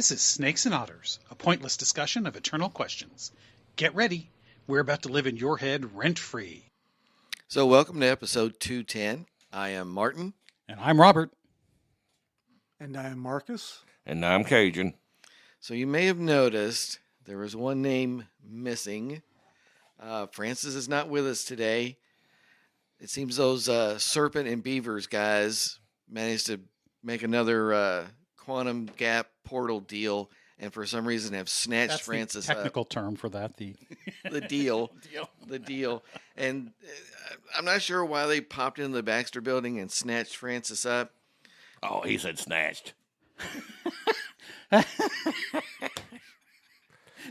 This is Snakes and Otters, a pointless discussion of eternal questions. Get ready. We're about to live in your head rent-free. So welcome to episode 210. I am Martin. And I'm Robert. And I am Marcus. And I'm Cajun. So you may have noticed there was one name missing. Francis is not with us today. It seems those Serpent and Beavers guys managed to make another quantum gap portal deal, and for some reason have snatched That's Francis the technical up. term for that. The deal. The deal. And I'm not sure why they popped into the Baxter building and snatched Francis up. Oh, he said snatched.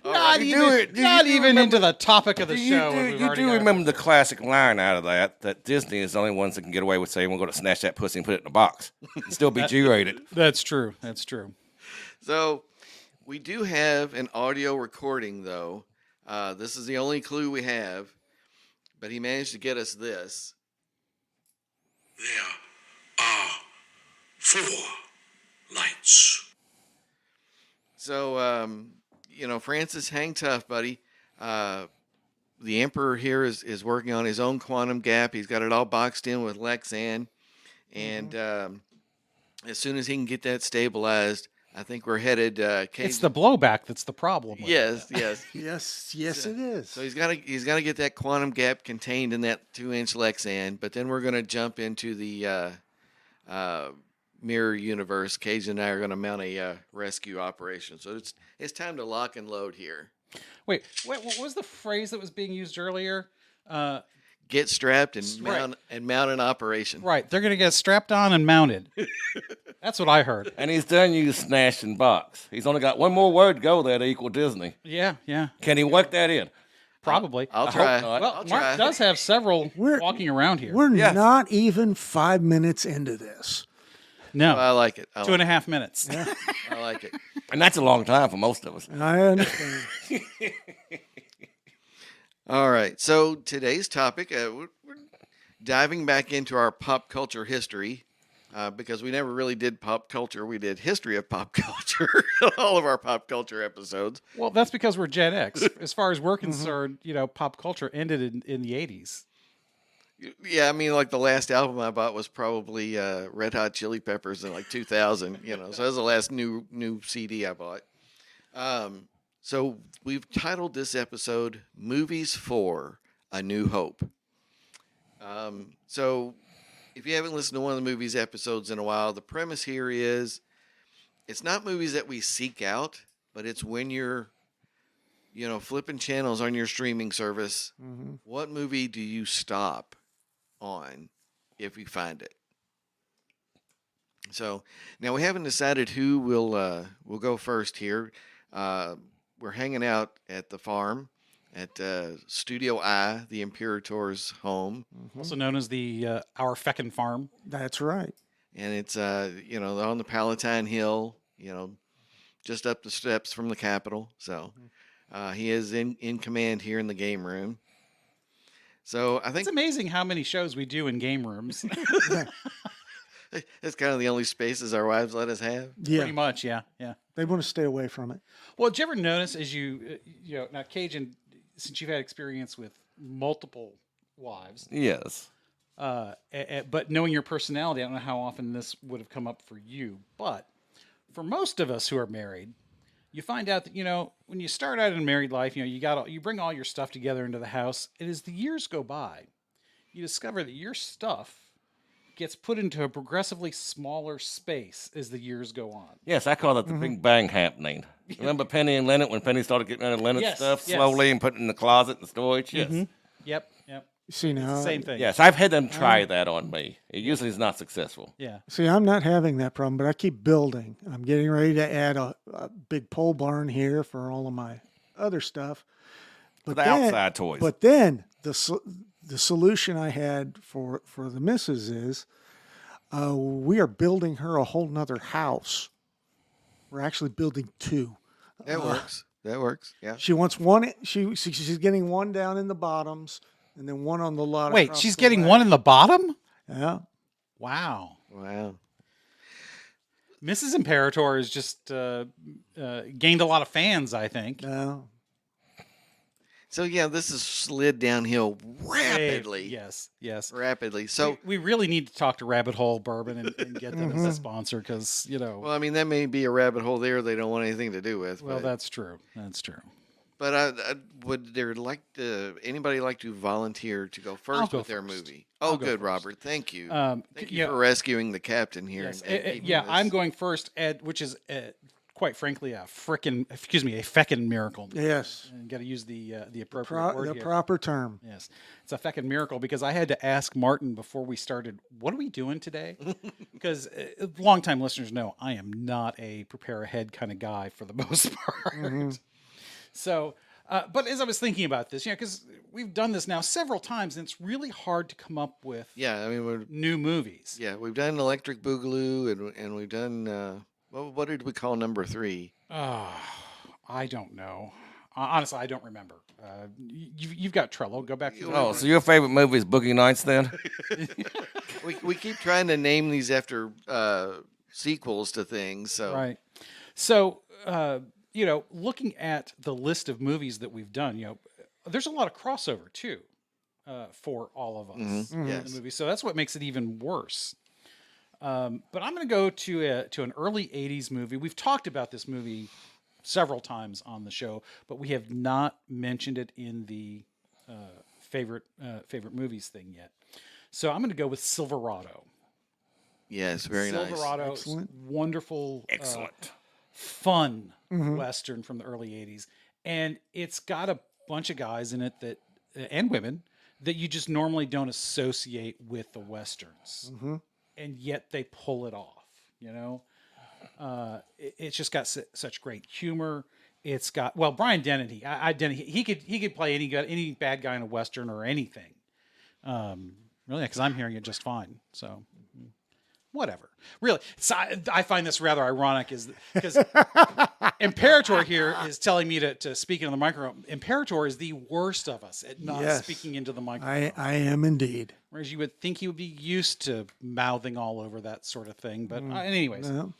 Not even into the topic of the show. You do remember the classic line out of that Disney is the only ones that can get away with saying we're going to snatch that pussy and put it in a box and still be G-rated. That's true. That's true. So we do have an audio recording, though. This is the only clue we have, but he managed to get us this. There are 4 lights. So, Francis, hang tough, buddy. The Emperor here is working on his own quantum gap. He's got it all boxed in with Lexan. And as soon as he can get that stabilized, I think we're headed. It's the blowback that's the problem. Yes. Yes, it is. So he's got to get that quantum gap contained in that 2-inch Lexan. But then we're going to jump into the mirror universe. Cage and I are going to mount a rescue operation. So it's time to lock and load here. Wait, what was the phrase that was being used earlier? Get strapped and mount an operation. Right, they're going to get strapped on and mounted. That's what I heard. And he's done used snatch and box. He's only got one more word to go there to equal Disney. Yeah. Can he work that in? Probably. I'll try. Well, I'll Mark try. does have several walking around here. We're Yes. not even 5 minutes into this. No, I like it. 2.5 minutes. I like it. And that's a long time for most of us. I understand. All right. So today's topic, we're diving back into our pop culture history because we never really did pop culture. We did history of pop culture, all of our pop culture episodes. Well, that's because we're Gen X. As far as we're concerned, pop culture ended in the 80s. Yeah, I mean, like the last album I bought was probably Red Hot Chili Peppers in like 2000. So that was the last new CD I bought. So we've titled this episode "Movies for A New Hope." So if you haven't listened to one of the movies episodes in a while, the premise here is it's not movies that we seek out, but it's when you're flipping channels on your streaming service. Mm-hmm. What movie do you stop on if you find it? So now we haven't decided who will go first here. We're hanging out at the farm at Studio I, the Imperator's home, Also known as the Our Feckin' Farm. That's right. and it's on the Palatine Hill, just up the steps from the Capitol. So he is in command here in the game room. So I think It's amazing how many shows we do in game rooms. that's kind of the only spaces our wives let us have. Yeah. Pretty much, yeah. They want to stay away from it. Well, did you ever notice as now Cajun, since you've had experience with multiple wives, Yes. but knowing your personality, I don't know how often this would have come up for you, but for most of us who are married, you find out that, when you start out in married life, you bring all your stuff together into the house, and as the years go by, you discover that your stuff gets put into a progressively smaller space as the years go on. Yes, I call that the Big Bang happening. Remember Penny and Leonard when Penny started getting rid of Leonard's Yes, stuff yes. slowly and putting it in the closet and storage? Yes. Yep. See now, Same thing. Yes, I've had them try that on me. It usually is not successful. Yeah. See, I'm not having that problem, but I keep building. I'm getting ready to add a big pole barn here for all of my other stuff. For the outside toys. But then the solution I had for the missus is we are building her a whole nother house. We're actually building 2. That works. That works. Yeah. She wants one. She's getting one down in the bottoms, and then one on the lot. Wait, across she's the getting way. one in the bottom? Yeah. Wow. Wow. Mrs. Imperator has just gained a lot of fans, I think. No. So yeah, this has slid downhill rapidly. Yes. Rapidly. So we really need to talk to Rabbit Hole Bourbon and get them as a sponsor because, well, I mean, that may be a rabbit hole there they don't want anything to do with. well, but, that's true. That's true. but would there anybody like to volunteer to go first go with their first. movie? I'll Oh, go good, first. Robert. Thank you. Thank you yeah, for rescuing the captain here. yes, and keeping yeah, this- I'm going first, Ed, which is quite frankly a feckin' miracle. Yes. And got to use the appropriate word The here. proper term. Yes, it's a feckin' miracle because I had to ask Martin before we started, what are we doing today? Because longtime listeners know I am not a prepare ahead kind of guy for the most part. So, but as I was thinking about this, because we've done this now several times, and it's really hard to come up with Yeah, I mean, new movies. we've done Electric Boogaloo, and we've done what did we call number 3? I don't know. Honestly, I don't remember. You've got Trello. Go back to the Oh, so your favorite movie is Boogie Nights then? We keep trying to name these after sequels to things. So right. So, looking at the list of movies that we've done, there's a lot of crossover too for all of us in Yes. the movie. So that's what makes it even worse. But I'm going to go to an early '80s movie. We've talked about this movie several times on the show, but we have not mentioned it in the favorite movies thing yet. So I'm going to go with Silverado. yes, very nice. Silverado, Excellent. wonderful, Excellent. fun Western from the early '80s, and it's got a bunch of guys in it that and women that you just normally don't associate with the Westerns, and yet they pull it off. It's just got such great humor. It's got Brian Dennehy. He could play any bad guy in a Western or anything. Really, because I'm hearing it just fine. So, whatever. Really, so I find this rather ironic, is because Imperator here is telling me to speak into the microphone. Imperator is the worst of us at not Yes. speaking into the microphone. I am indeed. Whereas you would think he would be used to mouthing all over that sort of thing. But anyways, No.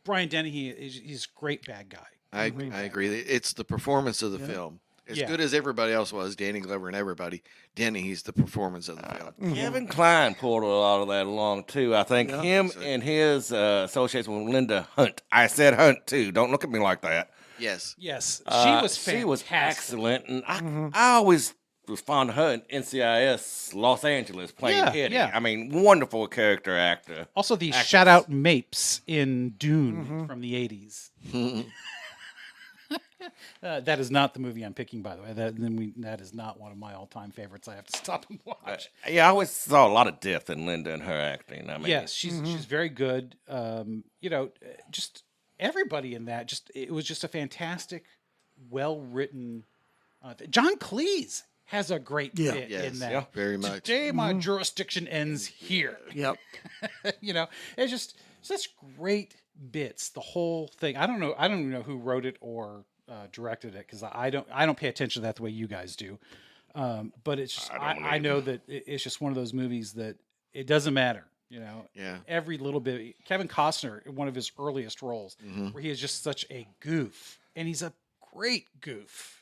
Brian Dennehy he's a great bad guy. I agree. It's the performance of the film. As Yeah. good as everybody else was, Danny Glover and everybody, Denny's the performance of the film. Kevin Kline pulled a lot of that along too. I think him and his association with Linda Hunt. I said Hunt too. Don't look at me like that. Yes. Yes, she was fantastic. She was excellent, and I always was fond of her in NCIS Los Angeles playing Yeah, Eddie. yeah. I mean, wonderful character actor. Also, the shout out Mapes in Dune from the '80s. That is not the movie I'm picking, by the way. That is not one of my all-time favorites. I have to stop and watch. Yeah, I always saw a lot of depth in Linda and her acting. I mean, Yes, she's very good. Just everybody in that. It was just a fantastic, well-written. John Cleese has a great bit Yes. in that. Yeah. Very much. Today, my jurisdiction ends here. Yep. It's just such great bits. The whole thing. I don't even know who wrote it or directed it because I don't pay attention to that the way you guys do. But it's just, I know that it's just one of those movies that it doesn't matter. Yeah. Every little bit. Kevin Costner, in one of his earliest roles, where he is just such a goof, and he's a great goof.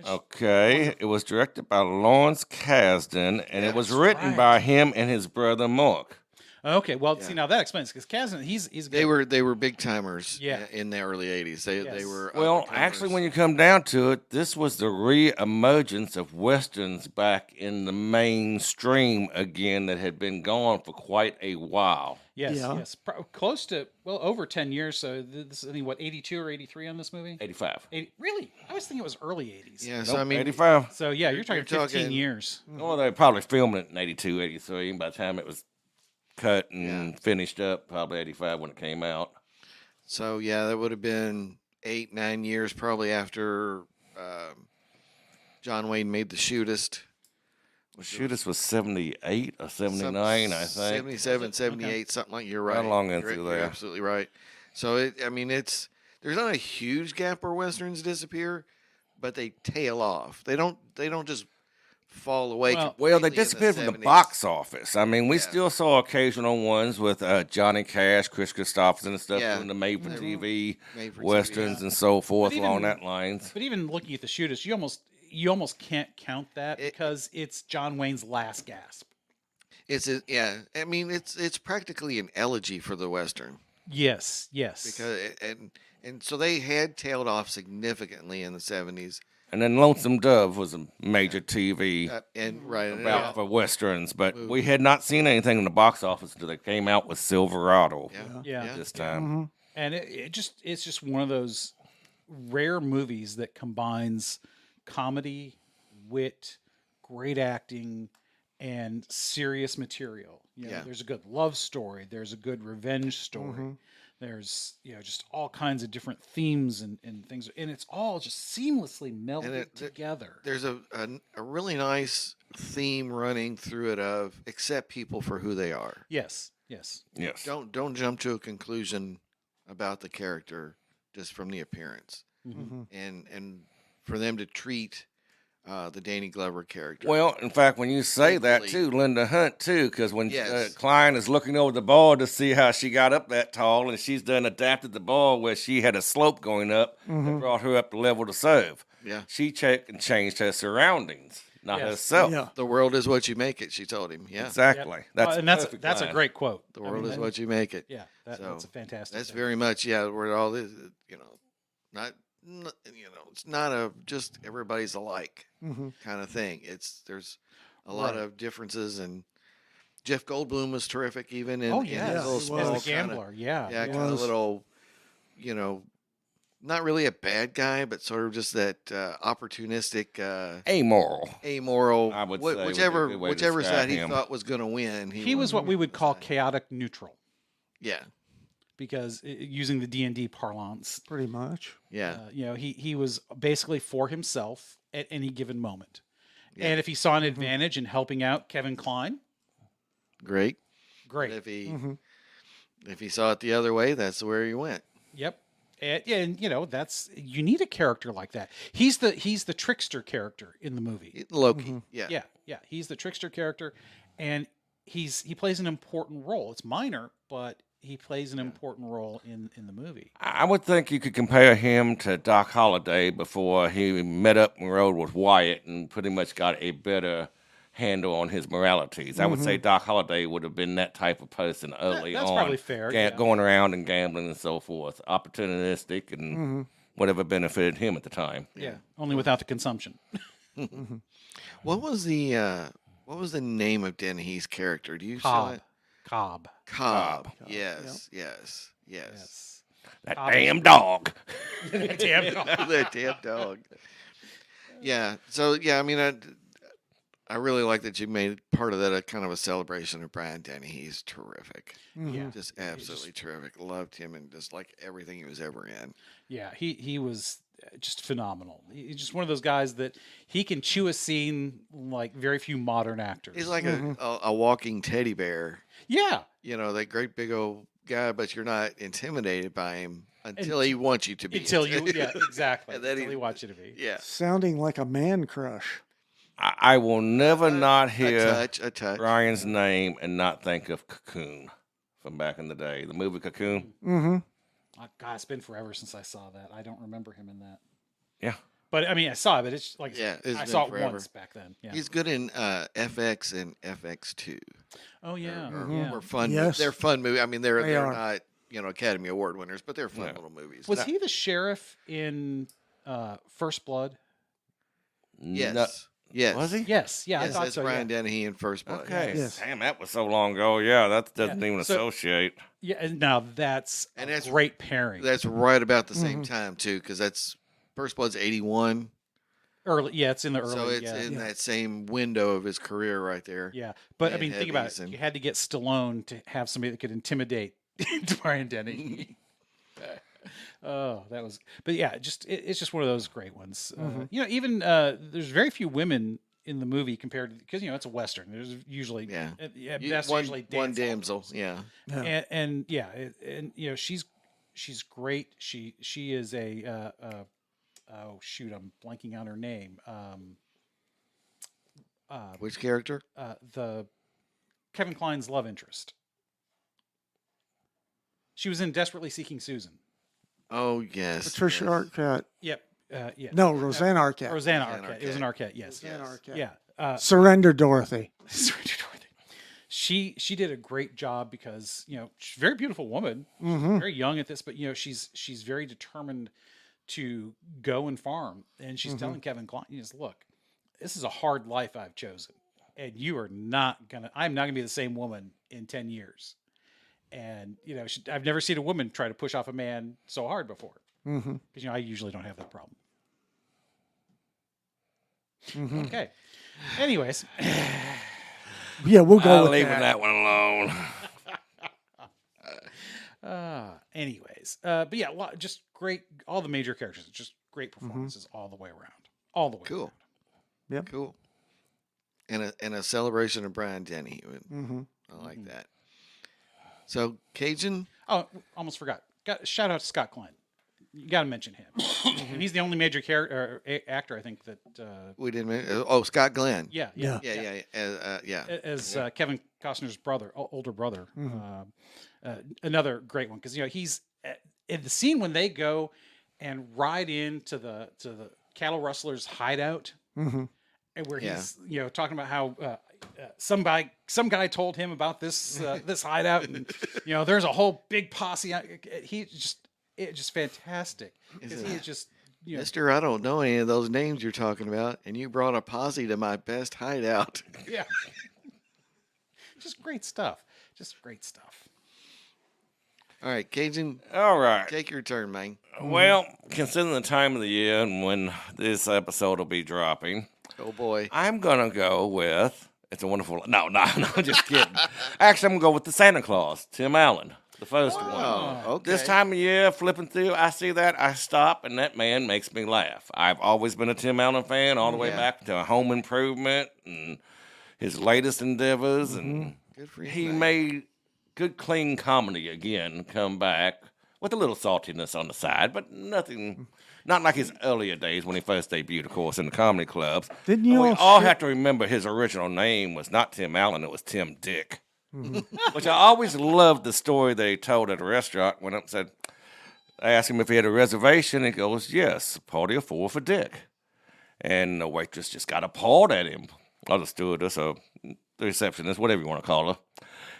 Okay, it was directed by Lawrence Kasdan, and it was written right. by him and his brother Mark. Okay, well, see now that explains because Kazan, he's They were big timers Yeah. in the early 80s. They Yes. were Well, up-and-comers. actually, when you come down to it, this was the re-emergence of westerns back in the mainstream again that had been gone for quite a while. yes, Yeah. yes, close to over 10 years. So this is 82 or 83 on this movie. 85. 80, really? I was thinking it was early 80s. Yeah, so Nope, I mean 85. So yeah, you're talking 15 talking- years. Well, they probably filmed it in 82, 83. By the time it was cut and finished up, probably 85 when it came out. So yeah, that would have been 8-9 years probably after John Wayne made The Shootist. Shootist was 78 or 79, I think. 77, 78, something like you're right. Right along You're- into you're there. absolutely right. So there's not a huge gap where westerns disappear, but they tail off. They don't just fall away. Well- Well, they completely in disappeared from the 70s. box office. I mean, we Yeah. still saw occasional ones with Johnny Cash, Chris Christopherson, and stuff Yeah. doing the made-for-TV Made-for-TV, westerns yeah. and so forth But along even- that lines. But even looking at the shooters, you almost can't count that because it's John Wayne's last gasp. Yeah. I mean, it's practically an elegy for the western Yes. because and so they had tailed off significantly in the 70s. And then Lonesome Dove was a major TV And right about for westerns, but we had not seen anything in the box office until they came out with Silverado Yeah. this time. And it's just one of those rare movies that combines comedy, wit, great acting, and serious material. Yeah. There's a good love story. There's a good revenge story. There's just all kinds of different themes and things, and it's all just seamlessly melded together. There's a really nice theme running through it of accept people for who they are. Yes. Yes. Don't jump to a conclusion about the character just from the appearance. And for them to treat the Danny Glover character. Well, in fact, when you say that Equally. too, Linda Hunt too, because when Yes. Klein is looking over the ball to see how she got up that tall, and she's done adapted the ball where she had a slope going up that brought her up the level to serve. Yeah. She checked and changed her surroundings, not Yes. herself. Yeah. The world is what you make it, she told him. Yeah. Exactly. That's and a that's perfect a line. great quote. The world is what you make it. Yeah, So, that's a fantastic. That's thing. very much, where all this, not, it's not a just everybody's alike kind of thing. There's a lot Right. of differences, and Jeff Goldblum was terrific, even in, Oh in yeah, his little he small was. as the gambler. yeah, yeah. kind of was. little, not really a bad guy, but sort of just that opportunistic, amoral. I would say would be a whichever good way to whichever describe side he him. thought was going to win. He was what we would call chaotic neutral, Yeah, because using the D&D parlance, Pretty much. yeah, he was basically for himself at any given moment. Yeah. And if he saw an advantage in helping out Kevin Kline, great. great. And if he saw it the other way, that's where he went. Yep. And that's, you need a character like that. He's the trickster character in the movie. Loki. Yeah. Yeah. He's the trickster character, and he plays an important role. It's minor, but he plays an important role in the movie. I would think you could compare him to Doc Holliday before he met up and rode with Wyatt and pretty much got a better handle on his moralities. I would say Doc Holliday would have been that type of person early that's on. probably fair, yeah. Going around and gambling and so forth. Opportunistic and whatever benefited him at the time. Yeah. Only without the consumption. What was the name of Dennehy's character? Do you saw it? Cobb. Cobb. Yes. That Cobb damn dog. Damn dog. That damn dog. Yeah. So I mean, I really like that you made part of that a kind of a celebration of Brian Denny. He's terrific. Yeah. Just absolutely terrific. Loved him and just like everything he was ever in. Yeah, he was just phenomenal. He's just one of those guys that he can chew a scene like very few modern actors. He's like a walking teddy bear. Yeah, That great big old guy, but you're not intimidated by him until he wants you to be. until you, yeah, exactly. And then Until he- he wants you to be. Yeah. Sounding like a man crush. I will never not A hear touch. Ryan's name and not think of Cocoon from back in the day. The movie Cocoon. Mm-hmm. Oh, God, it's been forever since I saw that. I don't remember him in that. Yeah. But I mean, I saw it, but it's like Yeah, it's I been saw it forever. once back then. Yeah. He's good in FX and FX2. Oh yeah. Or Yeah. fun. Yes. They're fun movies. I mean, they're They are. not Academy Award winners, but they're fun little movies. Was he the sheriff in First Blood? Yes. No- Yes. Was he? Yes. Yeah, I Yes, thought that's so. Brian Yeah. Dennehy in First Blood. Okay. Yes. Damn, that was so long ago. Yeah, that doesn't even So- associate. Yeah. And now that's And a that's- great pairing. That's right about the same time too, because that's First Blood's 81, Early. Yeah, it's in the early. so it's yeah. in that same window of his career right there. Yeah, but I Man mean, think about heavies it. and- You had to get Stallone to have somebody that could intimidate Brian Denny. Oh, that was. But yeah, it's just one of those great ones. Even there's very few women in the movie compared to, because it's a western. There's usually that's one, usually one damsel. damsel. Yeah. And she's great. She is oh shoot, I'm blanking on her name. Which character? The Kevin Kline's love interest. She was in Desperately Seeking Susan. Oh yes, Patricia yes. Arquette. Yep. Yeah. No, Roseanne Arquette. Rosanna Roseanne Arquette. It was an Arquette. Yes. Roseanne Yes. Arquette. Yeah. Surrender Dorothy. She did a great job because she's a very beautiful woman. She's very young at this, but she's very determined to go and farm, and she's telling Kevin Kline, look, this is a hard life I've chosen, and I'm not gonna be the same woman in 10 years. And I've never seen a woman try to push off a man so hard before, because I usually don't have that problem. Okay. Anyways, Yeah, we'll go I'm with leaving that. that one alone. but yeah, just great. All the major characters, just great performances all the way around. All the way. Cool. Yep. Cool. And a celebration of Brian Denny. Mm-hmm. I like that. So Cajun. Oh, almost forgot. Shout out to Scott Klein. You got to mention him. And he's the only major character actor I think that. We didn't. Oh, Scott Glenn. Yeah. Yeah. As Kevin Costner's brother, older brother. Another great one because he's in the scene when they go and ride into the cattle rustler's hideout, and where he's talking about how some guy told him about this this hideout, and there's a whole big posse. It's just fantastic because he is just Mister, I don't know any of those names you're talking about, and you brought a posse to my best hideout. yeah, just great stuff. Just great stuff. All right, Cajun, All right. take your turn, man. Well, considering the time of the year and when this episode will be dropping, Oh boy. I'm going to go with It's a Wonderful... No, just kidding. Actually, I'm going to go with the Santa Claus, Tim Allen, the first one. Oh, okay. This time of year, flipping through, I see that, I stop, and that man makes me laugh. I've always been a Tim Allen fan, all the way back to Home Improvement and his latest endeavors, and Good for you, he man. made good, clean comedy again come back with a little saltiness on the side, but nothing... Not like his earlier days when he first debuted, of course, in the comedy clubs. Didn't you we all all share- have to remember his original name was not Tim Allen, it was Tim Dick. Which I always loved the story they told at a restaurant. Went up and said, I asked him if he had a reservation. He goes, yes, party of 4 for Dick. And the waitress just got appalled at him. Or the stewardess, or the receptionist, whatever you want to call her.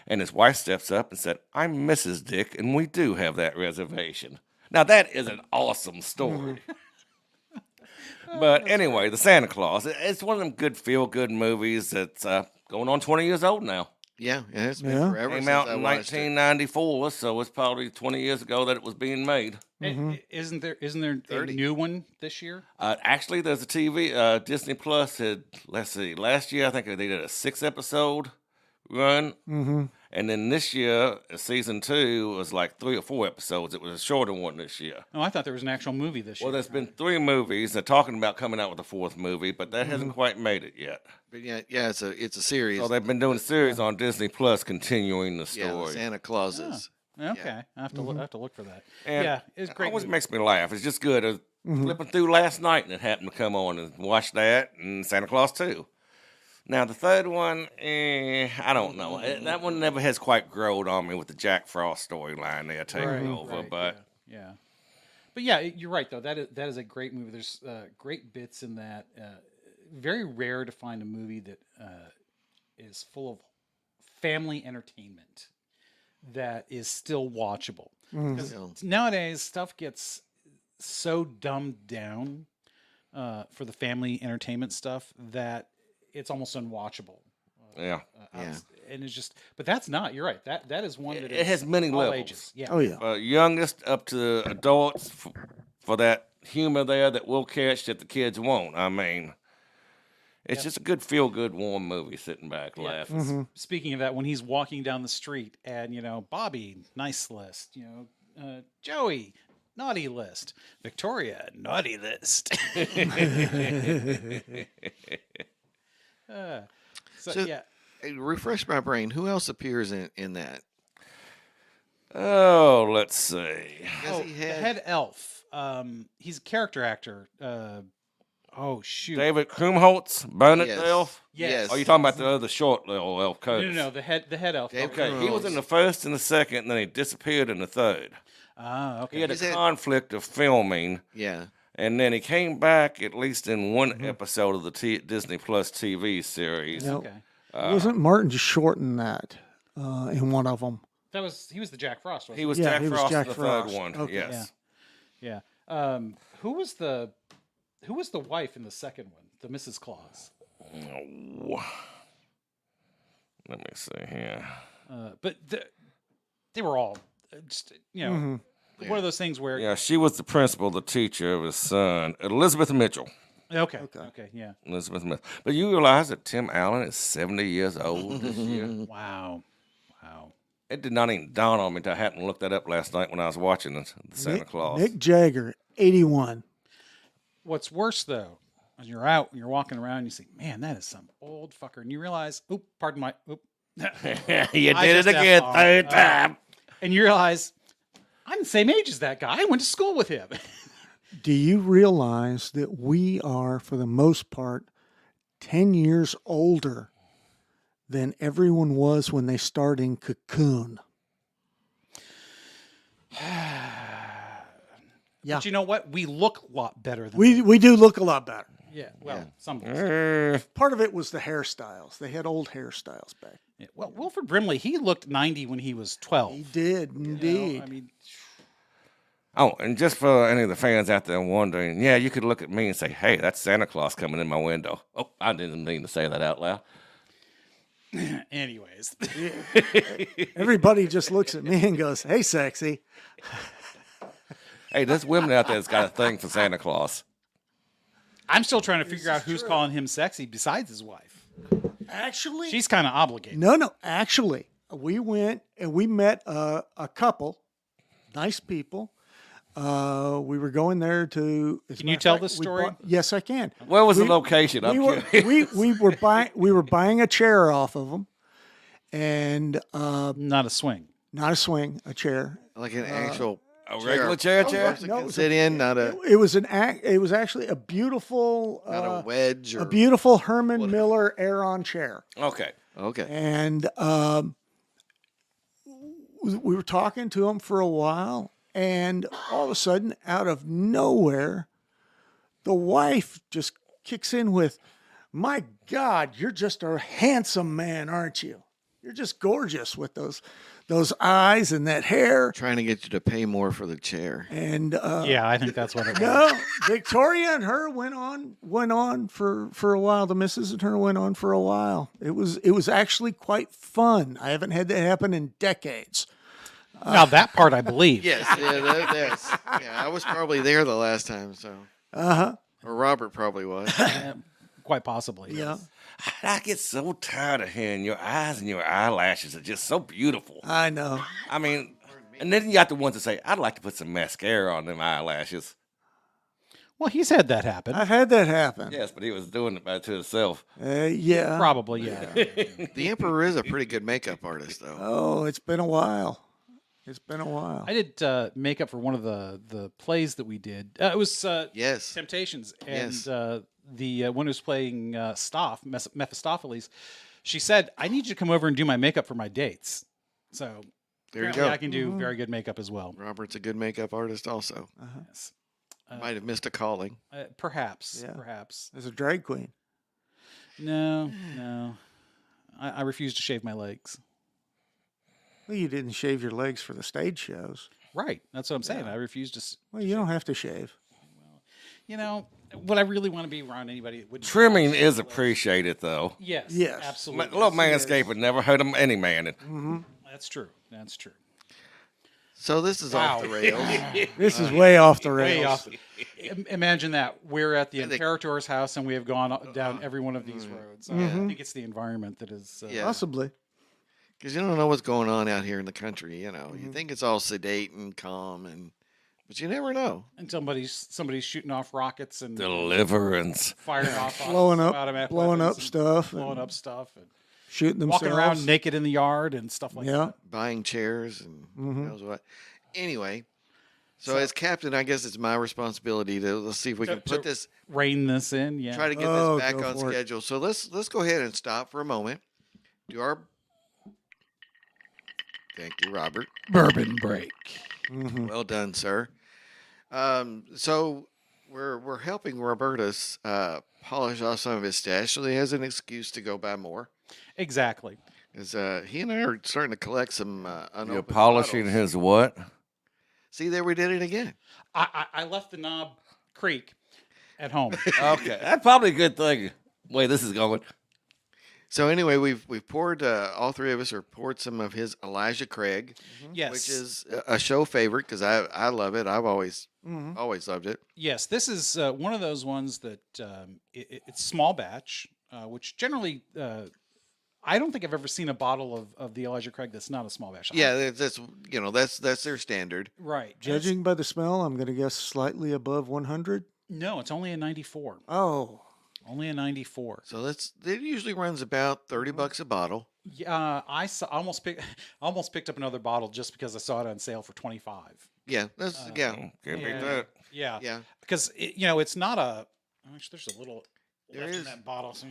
And his wife steps up and said, I'm Mrs. Dick, and we do have that reservation. Now, that is an awesome story. But anyway, the Santa Claus, it's one of them good feel-good movies that's going on 20 years old now. Yeah, it's been Yeah. forever Came since out I in watched it. 1994, so it's probably 20 years ago that it was being made. Isn't there a 30. new one this year? Actually, there's a TV, Disney Plus had, let's see, last year I think they did a 6-episode run. And then this year, season 2 was like 3 or 4 episodes. It was a shorter one this year. Oh, I thought there was an actual movie this Well, year. there's been 3 movies. They're talking about coming out with a 4th movie, but that hasn't quite made it yet. But yeah, it's a series. So they've been doing a series on Disney Plus, continuing the yeah, the story. Santa Clauses. Okay, I have to look for that. And yeah, it's it great. always movie. makes me laugh. It's just good. I was flipping through last night, and it happened to come on and watch that and Santa Claus 2. Now, the third one, I don't know. That one never has quite grown on me with the Jack Frost storyline they're taking over. Right, But yeah. But yeah, you're right though. That is a great movie. There's great bits in that. Very rare to find a movie that is full of family entertainment that is still watchable. 'Cause nowadays, stuff gets so dumbed down for the family entertainment stuff that it's almost unwatchable. yeah, And it's just, but that's not. You're right. That is one that it is has many all levels. ages. Yeah. Oh yeah. Youngest up to adults for that humor there that we'll catch that the kids won't. I mean, it's just a good, feel-good, warm movie sitting back laughing. Speaking of that, when he's walking down the street and Bobby, nice list. Joey, naughty list. Victoria, naughty list. So- yeah. Hey, refresh my brain. Who else appears in that? Oh, let's see. Because he The had head elf. He's a character actor. Oh shoot! David Krumholtz, Bernard Yes. elf. Yes. Oh, you're talking about the other short little elf coach. No, the head elf. Dave Okay, he was Krumholtz. in the first and the second, and then he disappeared in the third. Ah, okay. He had a Is it- conflict of filming, Yeah. and then he came back at least in one episode of the Disney Plus TV series. No, Okay. wasn't Martin just shortened that in one of them? He was the Jack Frost. Wasn't He was Yeah, Jack he was Frost Jack in the Frost. third one. Okay. Yes. Yeah. Who was the wife in the second one? The Mrs. Claus. Oh. Let me see here. But they were all just one of those things where Yeah, she was the principal, the teacher of his son, Elizabeth Mitchell. okay, yeah. Elizabeth Mitchell. But you realize that Tim Allen is 70 years old this year? Wow. It did not even dawn on me until I happened to look that up last night when I was watching the Santa Claus. Mick Jagger, 81. What's worse though, when you're out and you're walking around, you think, man, that is some old fucker, and you realize, pardon my, You I did it just again, F-bombed. third time. and you realize I'm the same age as that guy. I went to school with him. Do you realize that we are, for the most part, 10 years older than everyone was when they started in Cocoon? Yeah. But you know what? We look a lot better than We do look a lot better. yeah. Well, some. Part of it was the hairstyles. They had old hairstyles back. Yeah. Well, Wilford Brimley, he looked 90 when he was 12. He did, You know, indeed. I mean, Oh, and just for any of the fans out there wondering, yeah, you could look at me and say, hey, that's Santa Claus coming in my window. Oh, I didn't mean to say that out loud. anyways. Everybody just looks at me and goes, hey, sexy. Hey, there's women out there that's got a thing for Santa Claus. I'm still trying to figure out who's calling him sexy besides his wife. Actually, She's kind of obligated. no. Actually, we went and we met a couple, nice people. We were going there to. Can you tell this story? Yes, I can. Where was the location? I'm curious. We were buying a chair off of them, and Not a swing. not a swing, a chair. Like an actual A regular chair? person No, it can was sit in, not a It was It was actually a beautiful, not a wedge or a beautiful Herman Miller Aeron chair. Okay. okay. And we were talking to him for a while, and all of a sudden, out of nowhere, the wife just kicks in with, "My God, you're just a handsome man, aren't you? You're just gorgeous with those eyes and that hair." Trying to get you to pay more for the chair. And Yeah, I think that's what it was. no, Victoria and her went on for a while. The missus and her went on for a while. It was actually quite fun. I haven't had that happen in decades. Now that part I believe. Yes, that's I was probably there the last time, so or Robert probably was. Quite possibly. Yeah, I get so tired of hearing your eyes and your eyelashes are just so beautiful. I know. I mean, and then you got the ones that say, I'd like to put some mascara on them eyelashes. Well, he's had that happen. I've had that happen. Yes, but he was doing it by to himself. Yeah. Probably, yeah. The Emperor is a pretty good makeup artist, though. Oh, it's been a while. It's been a while. I did makeup for one of the plays that we did. It was Yes. Temptations, and Yes. the one who's playing Mephistopheles, she said, "I need you to come over and do my makeup for my dates." So There you apparently go. I can do very good makeup as well. Robert's a good makeup artist, also. Yes. Might have missed a calling. Perhaps, Yeah. perhaps. As a drag queen. No. I refuse to shave my legs. Well, you didn't shave your legs for the stage shows. Right. That's what I'm saying. I refuse to. Well, you don't have to shave. You know, would I really want to be around anybody that would Trimming is appreciated, though. Yes. Yes. A Absolutely. little manscaping never hurt any man. That's true. That's true. So this is off the Wow. rails. This is way off the rails. Way off. Imagine that we're at the Imperator's house and we have gone down every one of these roads. I think it's the environment that is. Yeah. Possibly. Because you don't know what's going on out here in the country. You know, you think it's all sedate and calm, but you never know. And somebody's shooting off rockets and Deliverance. firing off Blowing up automatic blowing up weapons and stuff. blowing and up stuff, and shooting themselves. walking around naked in the yard and stuff like Yeah. that. Buying chairs and who knows what. Anyway, So as captain, I guess it's my responsibility to let's see if we can put this, rein this in. Yeah. try to get Oh, this back go on for it. schedule. So let's go ahead and stop for a moment. Do our thank you, Robert. Bourbon break. Mhm. Well done, sir. So we're helping Robertus polish off some of his stash, so he has an excuse to go buy more. Exactly. Because he and I are starting to collect some You're unopened polishing bottles. his what? See, there we did it again. I left the Knob Creek at home. Okay, that's probably a good thing. Way this is going. So anyway, we've poured all three of us are poured some of his Elijah Craig, Yes. which is a show favorite because I love it. I've always Mhm. always loved it. Yes, this is one of those ones that it's small batch, which generally I don't think I've ever seen a bottle of the Elijah Craig that's not a small batch. Yeah, that's that's their standard. Right. And it's- Judging by the smell, I'm going to guess slightly above 100. No, it's only a 94. Oh, Only a 94. So it usually runs about $30 a bottle. Yeah, I almost picked up another bottle just because I saw it on sale for 25. Yeah, that's yeah. Can't beat Yeah. that. Yeah. Yeah. Because it's not a. Actually, there's a little There left is- in that bottle. So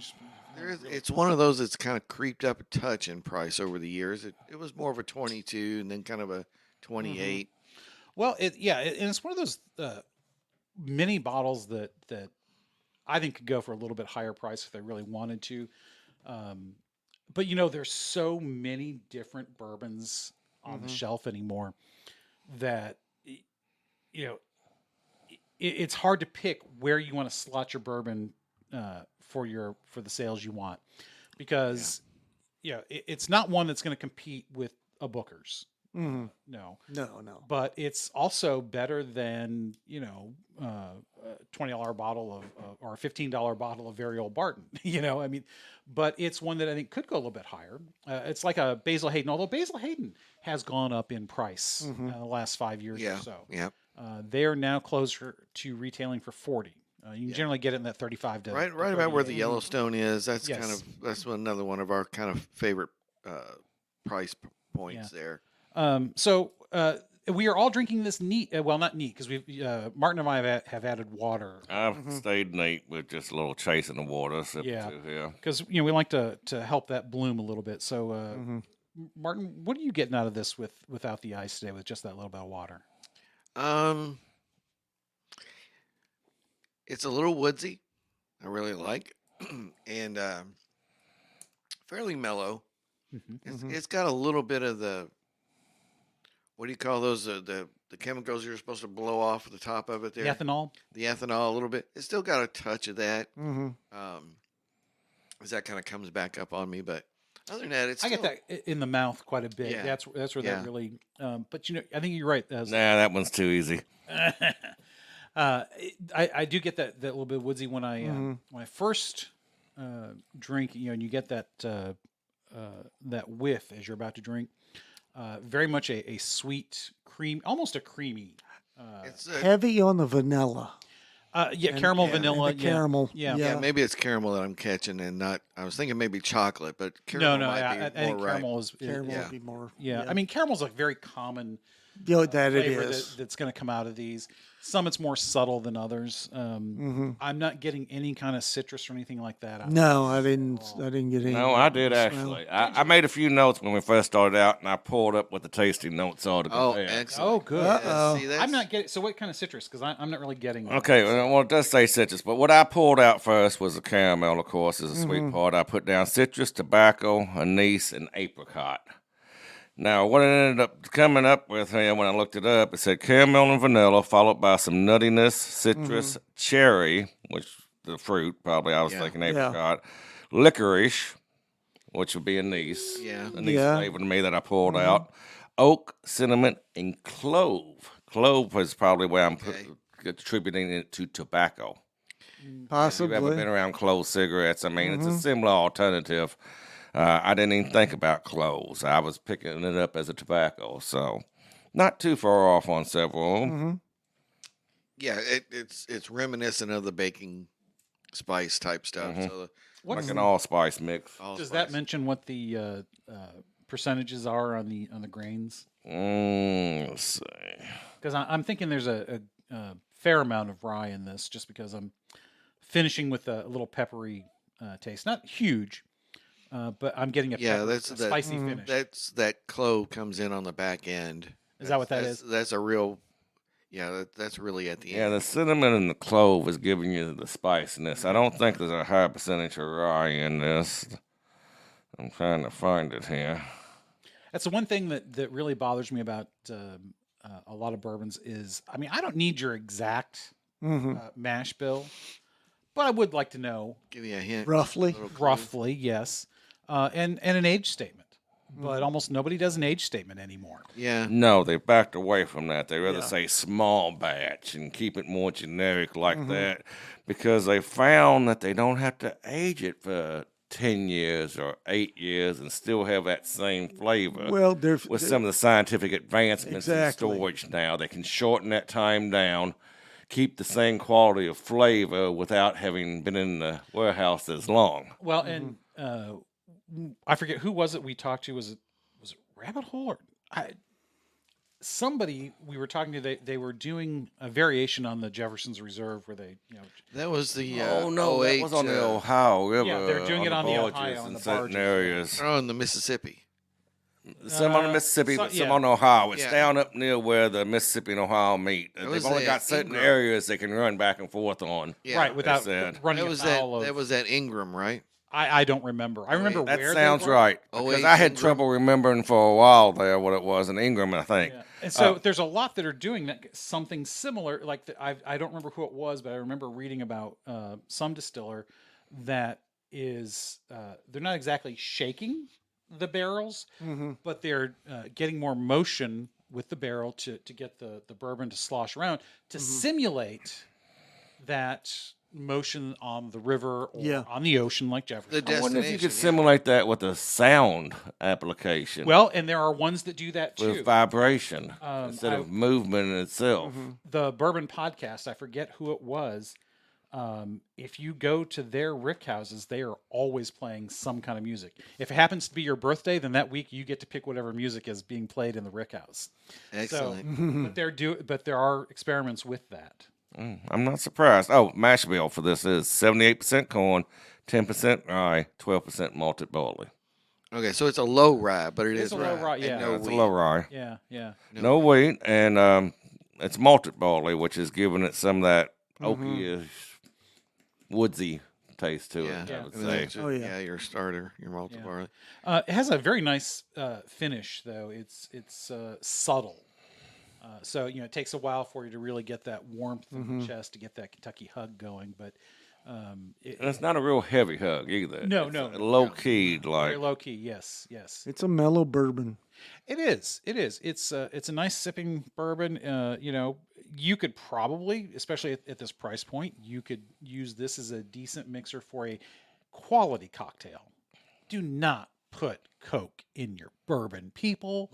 It's one of those that's kind of creeped up a touch in price over the years. It was more of a 22 and then kind of a 28. Well, and it's one of those mini bottles that I think could go for a little bit higher price if they really wanted to. But there's so many different bourbons on the shelf anymore that it's hard to pick where you want to slot your bourbon for the sales you want, because it's not one that's going to compete with a Booker's. mhm. No. No. But it's also better than a $20 bottle of or a $15 bottle of very old Barton. I mean, but it's one that I think could go a little bit higher. It's like a Basil Hayden, although Basil Hayden has gone up in price in the last 5 years Yeah. or so. Yeah. They are now closer to retailing for 40. You can generally get it in that 35 to Right about where the Yellowstone is. That's Yes. another one of our kind of favorite price points there. So we are all drinking this neat. Well, not neat because we Martin and I have added water I've stayed neat with just a little chase in the water. Yeah. Yeah. because we like to help that bloom a little bit. So Martin, what are you getting out of this without the ice today with just that little bit of water? It's a little woodsy. I really like, and fairly mellow. It's got a little bit of the what do you call those? The chemicals you're supposed to blow off the top of it there. The ethanol. The ethanol a little bit. It's still got a touch of that. Mhm. As that kind of comes back up on me, but other than that, it's I get still- that in the mouth quite a bit. Yeah. That's where Yeah. that really. But I think you're right. Nah, that one's too easy. I do get that little bit woodsy when I first drink. And you get that whiff as you're about to drink. Very much a sweet cream, almost a creamy. it's Heavy on the vanilla. Caramel, and vanilla, the caramel. Yeah. yeah, maybe it's caramel that I'm catching and not. I was thinking maybe chocolate, but caramel No, might I be think more right. caramel is. Caramel Yeah. would be more. Yeah, I mean, caramel's a very common that it flavor is. that's going to come out of these. Some it's more subtle than others. I'm not getting any kind of citrus or anything like that. out of No, this. I didn't get any. No, I did smell. actually. I made a few notes when we first started out, and I pulled up what the tasting notes are to Oh, compare. excellent. Oh, good. Uh-oh. See, that's, I'm not getting. So, what kind of citrus? Because I'm not really getting. Okay, well, it does say citrus, but what I pulled out first was the caramel, of course, is a sweet part. I put down citrus, tobacco, anise, and apricot. Now, what it ended up coming up with here when I looked it up, it said caramel and vanilla, followed by some nuttiness, citrus, cherry, which the fruit, probably I was Yeah. thinking Yeah. apricot, licorice, which would be anise, Yeah. anise Yeah. flavor to me that I pulled out, oak, cinnamon, and clove. Clove is probably where I'm Okay. attributing it to tobacco. If you've Possibly. ever been around clove cigarettes, I mean, it's a similar alternative. I didn't even think about cloves. I was picking it up as a tobacco, so not too far off on several of them. yeah, it's reminiscent of the baking spice type stuff. So Like an allspice mix. Does that mention what the percentages are on the grains? Let's see. because I'm thinking there's a fair amount of rye in this, just because I'm finishing with a little peppery taste. Not huge, but I'm getting a, Yeah, pepper, that's a that. spicy finish. That clove comes in on the back end. Is that what that that's, is? That's a real. Yeah, that's really at the Yeah, end. the cinnamon and the clove is giving you the spiciness. I don't think there's a high percentage of rye in this. I'm trying to find it here. That's the one thing that really bothers me about a lot of bourbons is, I mean, I don't need your exact mash bill, but I would like to know Give you a hint. Roughly. Little clue. roughly, yes, and an age statement. But almost nobody does an age statement anymore. Yeah. No, they backed away from that. They rather Yeah. say small batch and keep it more generic like that because they found that they don't have to age it for 10 years or 8 years and still have that same flavor. Well, with some of the scientific advancements Exactly. in storage now, they can shorten that time down, keep the same quality of flavor without having been in the warehouse as long. Well, and I forget who was it we talked to. Was it Rabbit Hole or somebody we were talking to? They were doing a variation on the Jefferson's Reserve where they That was the. Oh no, that 08, was on the Ohio River. Yeah, they're doing it on the barges Ohio, on in the certain barges, areas. Oh, in the Mississippi. Some on the Mississippi, but some yeah. on Ohio. It's Yeah. down up near where the Mississippi and Ohio meet. was They've only the got certain Ingram. areas they can run back and forth on. Yeah. right without said. running That was afoul that. of. That was that Ingram, right? I don't remember. I remember That where sounds they were. right. Oh, Because wait, I had Ingram. trouble remembering for a while there what it was in Ingram, I think. Yeah. And so there's a lot that are doing that something similar. Like I don't remember who it was, but I remember reading about some distiller that is they're not exactly shaking the barrels, but they're getting more motion with the barrel to get the bourbon to slosh around to simulate that motion on the river or Yeah. on the ocean, like Jefferson. The I wonder if you could destination, yeah. simulate that with a sound application. Well, and there are ones that do that too. with vibration instead I- of movement in itself. The Bourbon Podcast, I forget who it was. If you go to their rick houses, they are always playing some kind of music. If it happens to be your birthday, then that week you get to pick whatever music is being played in the rick house. Excellent. But there are experiments with that. I'm not surprised. Oh, mash bill for this is 78% corn, 10% rye, 12% malted barley. Okay, so it's a low rye, but It's is a low rye. rye, and yeah. no It's a wheat. low rye. Yeah, yeah. No wheat, and it's malted barley, which is giving it some of that oaky, woodsy taste to Yeah. it, Yeah. I would And then say. it's Oh, yeah. your starter, your malted Yeah. barley. It has a very nice finish, though. It's subtle. So it takes a while for you to really get that warmth in the chest to get that Kentucky hug going. But And it's not a real heavy hug either. No, It's no. low keyed, like very low key. Yes, yes. It's a mellow bourbon. It is. It is. It's a nice sipping bourbon. You could probably, especially at this price point, you could use this as a decent mixer for a quality cocktail. Do not put Coke in your bourbon, people.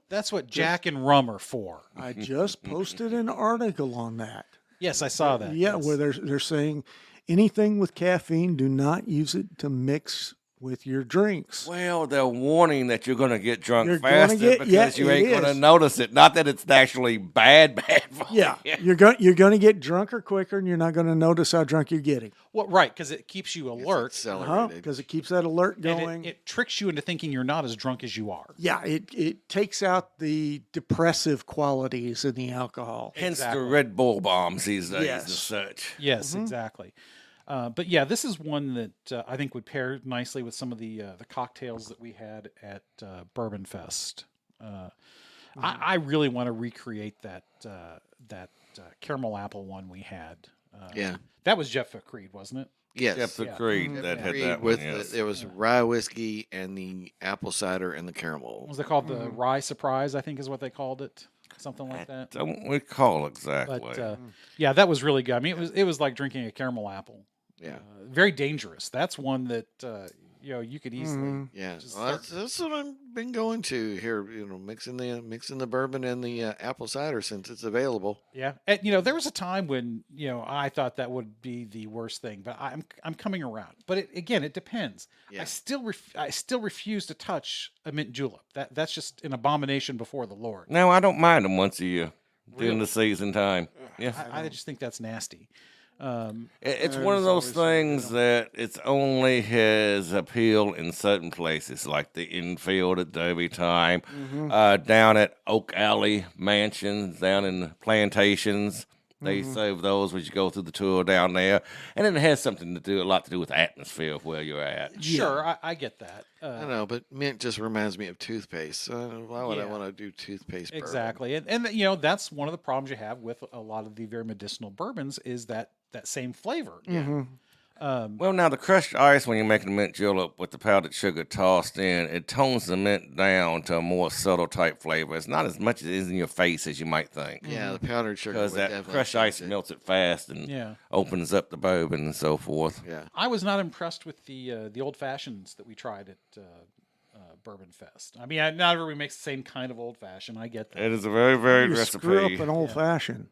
That's what Jack and rum are for. I just posted an article on that. Yes, I saw that. Yeah, yes. where they're saying anything with caffeine, do not use it to mix with your drinks. well, they're warning that you're going to get drunk You're gonna faster get- because yeah, you it ain't going to is. notice it. Not that it's actually bad for Yeah, you. you're going to get drunker quicker, and you're not going to notice how drunk you're getting. Well, right, because it keeps you alert. Accelerated. Because it keeps that alert And going. it tricks you into thinking you're not as drunk as you are. Yeah, it takes out the depressive qualities in the alcohol. Hence Exactly. the Red Bull bombs these days Yes. and such. Yes, exactly. But yeah, this is one that I think would pair nicely with some of the cocktails that we had at Bourbon Fest. I really want to recreate that caramel apple one we had. Yeah. That was Jeff Creed, wasn't it? Yes. Jeff the Yeah. Creed that had Agreed that with one, yes. there was rye whiskey and the apple cider and the caramel. Was it called the Rye Surprise? I think is what they called it, something like that. Don't recall exactly. But yeah, that was really good. I mean, it was like drinking a caramel apple. Yeah. Very dangerous. That's one that you could easily Yeah, just well, that's what I've been going to here. Mixing the bourbon and the apple cider since it's available. Yeah, and there was a time when I thought that would be the worst thing, but I'm coming around. But again, it depends. Yeah. I still refuse to touch a mint julep. That's just an abomination before the Lord. No, I don't mind them once a year during Really? the season time. Yeah. I just think that's nasty. It's one of There's those always something things that it's only has appeal in certain places, like the infield at Derby Time, down at Oak Alley Mansions, down in Plantations. They serve those when you go through the tour down there, and it has something to do a lot to do with the atmosphere of where you're at. Sure, I get that. I know, but mint just reminds me of toothpaste. Why would I Yeah. want to do toothpaste? Bourbon? Exactly, and that's one of the problems you have with a lot of the very medicinal bourbons is that same flavor. Mm-hmm. Well, now the crushed ice when you're making a mint julep with the powdered sugar tossed in, it tones the mint down to a more subtle type flavor. It's not as much as it is in your face as you might think. Yeah, the powdered sugar. Because would that definitely crushed ice change it. melts it fast and Yeah. opens up the bourbon and so forth. Yeah. I was not impressed with the old fashions that we tried at Bourbon Fest. I mean, not everybody makes the same kind of old fashioned. I get that. It is a very varied You screw recipe. up an old fashioned.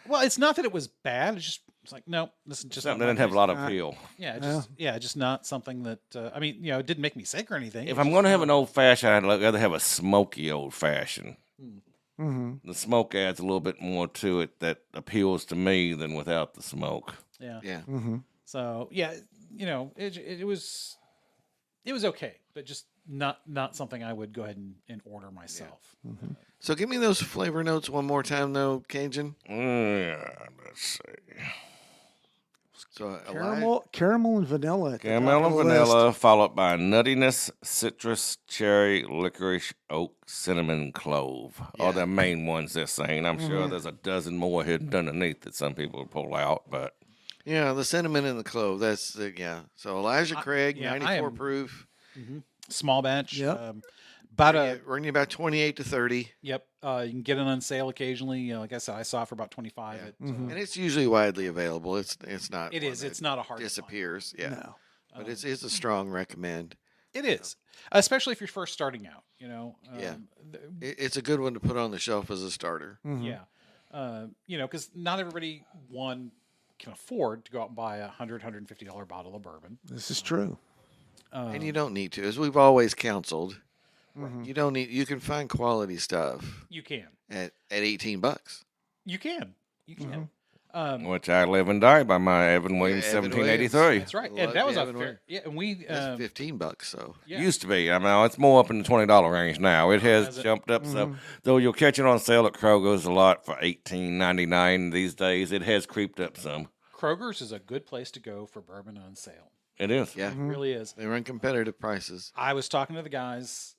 Well, it's not that it was bad. It's like no, this is just Something not that my didn't have a taste. lot of appeal. Yeah, just not something that I mean, it didn't make me sick or anything. If It's I'm just going to have not- an old fashioned, I'd rather have a smoky old fashioned. Mm-hmm. The smoke adds a little bit more to it that appeals to me than without the smoke. yeah. Yeah. Mm-hmm. So yeah, it was okay, but just not something I would go ahead and order myself. So give me those flavor notes one more time, though, Cajun. Yeah, let's see. So Caramel and vanilla. At the Caramel top and of the list. vanilla, followed by nuttiness, citrus, cherry, licorice, oak, cinnamon, clove. Are the main ones they're saying. I'm sure there's a dozen more hidden underneath that some people pull out, but Yeah, the cinnamon and the clove. That's the So Elijah Craig, yeah, I 94 am- proof. Small batch. Yep. About Running you about 28 to 30, yep. You can get it on sale occasionally. Like I said, I saw it for about 25. At, and it's usually widely available. It's not. it one is. that It's not a hard to find. disappears. Yeah, No. but it's a strong recommend. It is, especially if you're first starting out. Yeah. th- It's a good one to put on the shelf as a starter. Mm-hmm. Yeah. Because not everybody can afford to go out and buy $150 bottle of bourbon. This is true. And you don't need to, as we've always counseled. Mm-hmm. You don't need. You can find quality stuff You can. at $18. You can. You can. which I live and die by my Evan Williams Evan 1783. That's right. Love And that was the a Evan fair. Williams. Yeah, and we. That's $15. So Yeah. Used to be. I mean, it's more up in the $20 range now. It has Has it? jumped up. So, though you'll catch it on sale at Kroger's a lot for $18.99 these days, it has creeped up some. Kroger's is a good place to go for bourbon on sale. It is. yeah, It really is. they run competitive prices. I was talking to the guys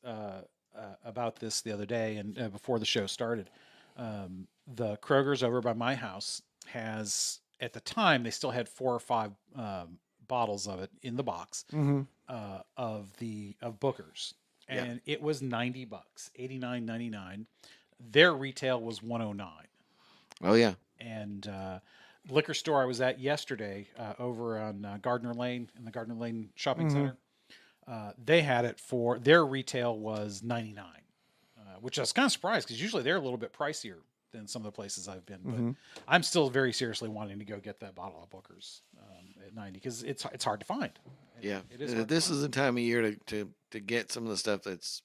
about this the other day, and before the show started, the Kroger's over by my house has, at the time, they still had 4 or 5 bottles of it in the box Mm-hmm. of Booker's, Yeah. and it was $90, $89.99. Their retail was $109, Oh yeah, and liquor store I was at yesterday over on Gardner Lane in the Gardner Lane Shopping Center. They had it for their retail was $99, which I was kind of surprised because usually they're a little bit pricier than some of the places I've been. But I'm still very seriously wanting to go get that bottle of Booker's at 90 because it's hard to find. yeah. It is hard to This find. is the time of year to get some of the stuff that's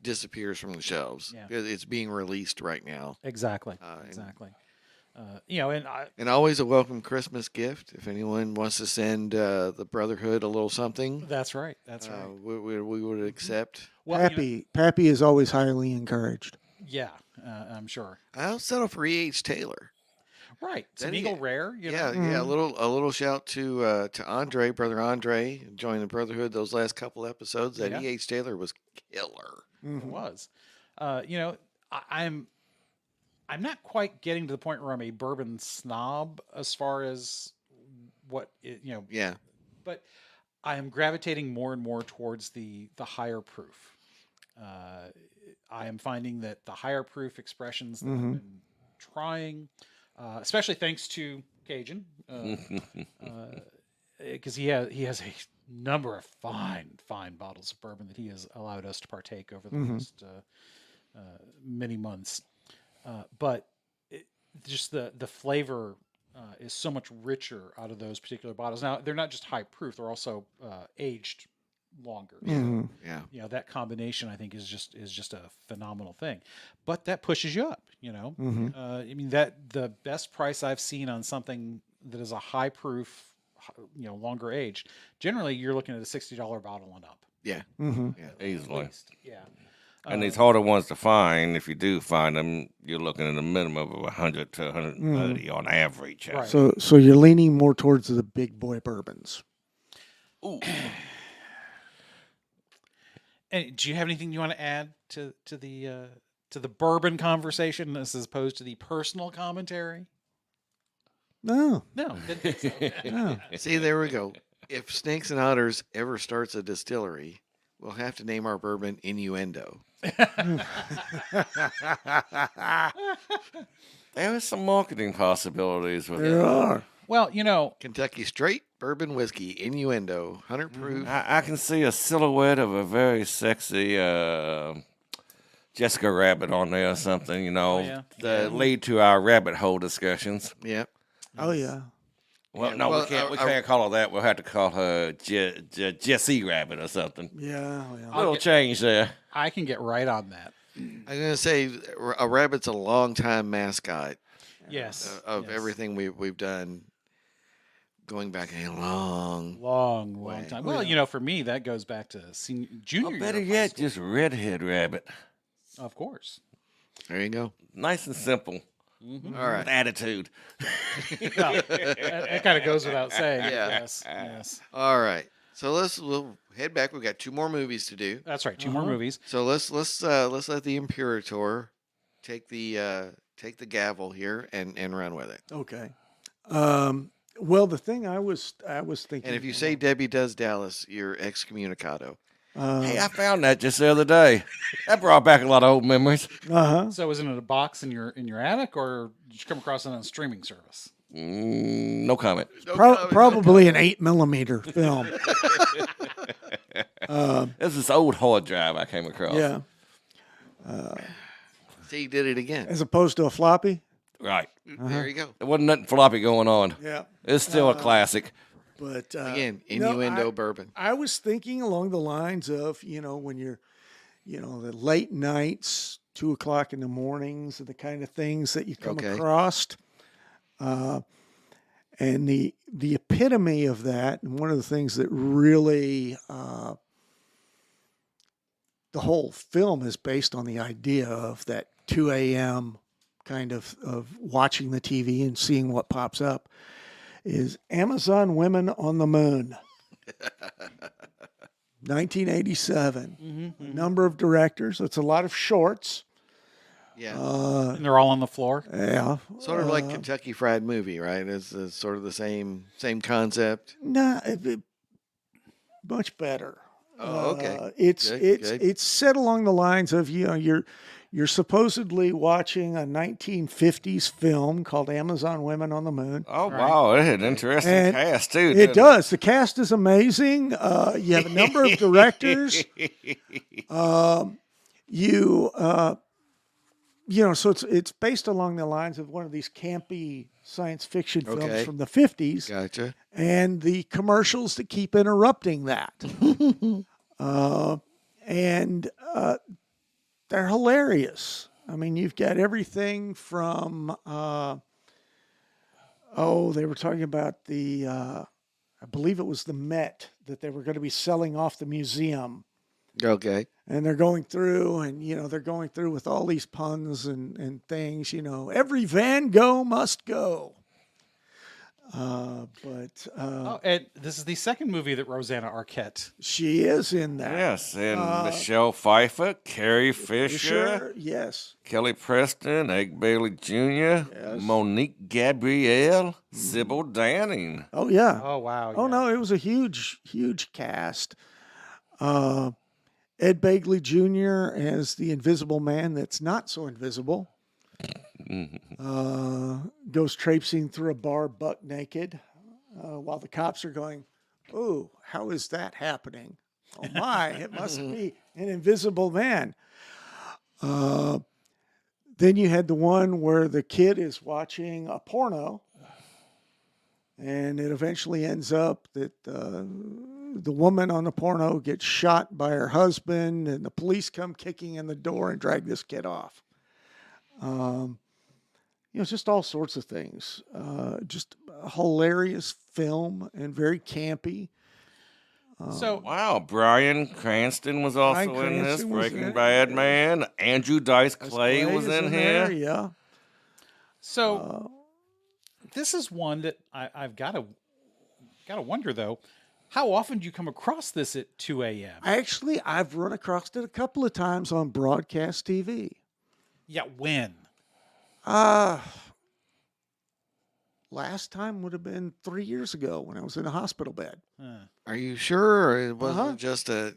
disappears from the shelves. Yeah. It's being released right now, Exactly. and- Exactly. And I, and always a welcome Christmas gift if anyone wants to send the Brotherhood a little something. that's right. That's right. We would accept. Well, Pappy is always highly encouraged. yeah, I'm sure. I'll settle for E.H. Taylor. Right. It's an Then Eagle you- Rare. Yeah, yeah. A little shout to Andre, brother Andre, joined the Brotherhood those last couple episodes. That Yeah. E.H. Taylor was killer. It was. I'm not quite getting to the point where I'm a bourbon snob as far as Yeah, but I am gravitating more and more towards the higher proof. I am finding that the higher proof expressions that I've been trying, especially thanks to Cajun, because he has a number of fine bottles of bourbon that he has allowed us to partake over the last many months. But just the flavor is so much richer out of those particular bottles. Now they're not just high proof; they're also aged longer. So, Yeah. that combination I think is just a phenomenal thing. But that pushes you up. I mean that the best price I've seen on something that is a high proof, longer aged. Generally, you're looking at a $60 bottle and up. Yeah. Easily. Yeah. And these harder ones to find, if you do find them, you're looking at a minimum of 100 to 130 on average. Right. So you're leaning more towards the big boy bourbons. Ooh. And do you have anything you want to add to the bourbon conversation as opposed to the personal commentary? No. No. Didn't think so. No. See, there we go. If Snakes and Otters ever starts a distillery, we'll have to name our bourbon Innuendo. There is some marketing possibilities with There it. are. Well, Kentucky Straight Bourbon Whiskey Innuendo, 100 proof. I can see a silhouette of a very sexy Jessica Rabbit on there or something, yeah. to lead to our rabbit hole discussions. Yep. Oh yeah. Well, Yeah, no, well, we can't call her that. We'll have to call her Jessie Rabbit or something. Yeah. A little change there. I can get right on that. I'm going to say a rabbit's a long-time mascot Yes. of yes. everything we've done going back a long. Long time. Well, for me, that goes back to junior Or year. better of high yet, school. just Redhead Rabbit. Of course. There you go. Nice and simple. All right. With attitude. That kind of goes without saying. Yeah. Yes. All right. So we'll head back. We've got 2 more movies to do. That's right. 2 more movies. So let's let the Imperator take the gavel here and run with it. Okay. Well, the thing I was thinking. And if you say Debbie Does Dallas, you're excommunicado. Hey, I found that just the other day. That brought back a lot of old memories. So was it in a box in your attic, or did you come across it on a streaming service? No comment. Probably an 8mm film. This is old hard drive I came across. Yeah. See, you did it again. As opposed to a floppy. Right. There you go. There wasn't nothing floppy going on. Yeah. It's still a classic. But Again, no, Innuendo bourbon. I was thinking along the lines of, when you're, the late nights, 2:00 in the mornings, and the kind of things that you come Okay. across. And the epitome of that, and one of the things that really, the whole film is based on the idea of that 2 a.m. kind of watching the TV and seeing what pops up, is Amazon Women on the Moon. 1987. A number of directors. It's a lot of shorts. Yeah. And they're all on the floor. Yeah. Sort of like Kentucky Fried Movie, right? It's sort of the same concept. Nah, much better. Oh, okay. It's Good. it's set along the lines of you're supposedly watching a 1950s film called Amazon Women on the Moon. Oh, wow. It had an interesting And cast, too. It didn't does. The cast is amazing. You have a number of directors. So it's based along the lines of one of these campy science fiction films Okay. from the 50s. Gotcha. And the commercials that keep interrupting that. They're hilarious. I mean, you've got everything from, they were talking about I believe it was the Met that they were going to be selling off the museum. Okay. And they're going through with all these puns and things, every Van Gogh must go. And this is the second movie that Rosanna Arquette. She is in that. Yes, and Michelle Pfeiffer, Carrie Fisher, Sure, yes. Kelly Preston, Egg Bailey Jr., Monique Gabrielle, Sybil Danning. Oh, yeah. Oh wow. Oh, no, it was a huge, huge cast. Ed Begley Jr. as the invisible man that's not so invisible. Goes traipsing through a bar buck naked while the cops are going, Oh, how is that happening? Oh my, it must be an invisible man. Uh, then you had the one where the kid is watching a porno, and it eventually ends up that the woman on the porno gets shot by her husband, and the police come kicking in the door and drag this kid off. Just all sorts of things. Just a hilarious film and very campy. So Wow, Bryan Cranston was also Bryan in this Cranston was in Breaking it. Bad man. Andrew Dice Clay was is in there, here. yeah. So this is one that I've got to wonder though. How often do you come across this at 2 a.m.? I've run across it a couple of times on broadcast TV. Yeah, when? Last time would have been 3 years ago when I was in a hospital bed. Are you sure, or it wasn't Uh-huh. just a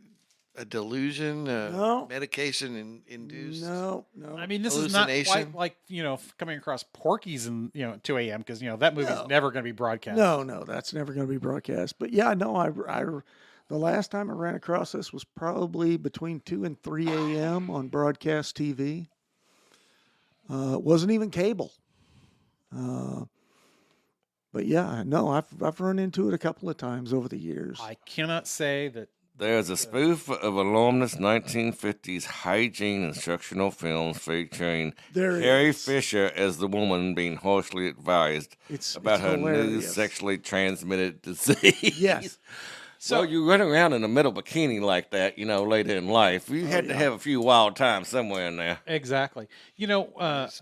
delusion, No. medication induced? No. I mean, this is not Hallucination? quite like coming across Porky's and 2 a.m. because that movie's No. never going to be broadcast. No, that's never going to be broadcast. But yeah, no, the last time I ran across this was probably between 2 and 3 a.m. on broadcast TV. It wasn't even cable. But yeah, no, I've run into it a couple of times over the years. I cannot say that. There's a spoof of alumnus 1950s hygiene instructional films featuring There Carrie is. Fisher as the woman being harshly advised about her new hilarious. sexually transmitted disease. Yes. So you run around in a middle bikini like that, later in life. You had to have a few wild times somewhere in there. Exactly. There's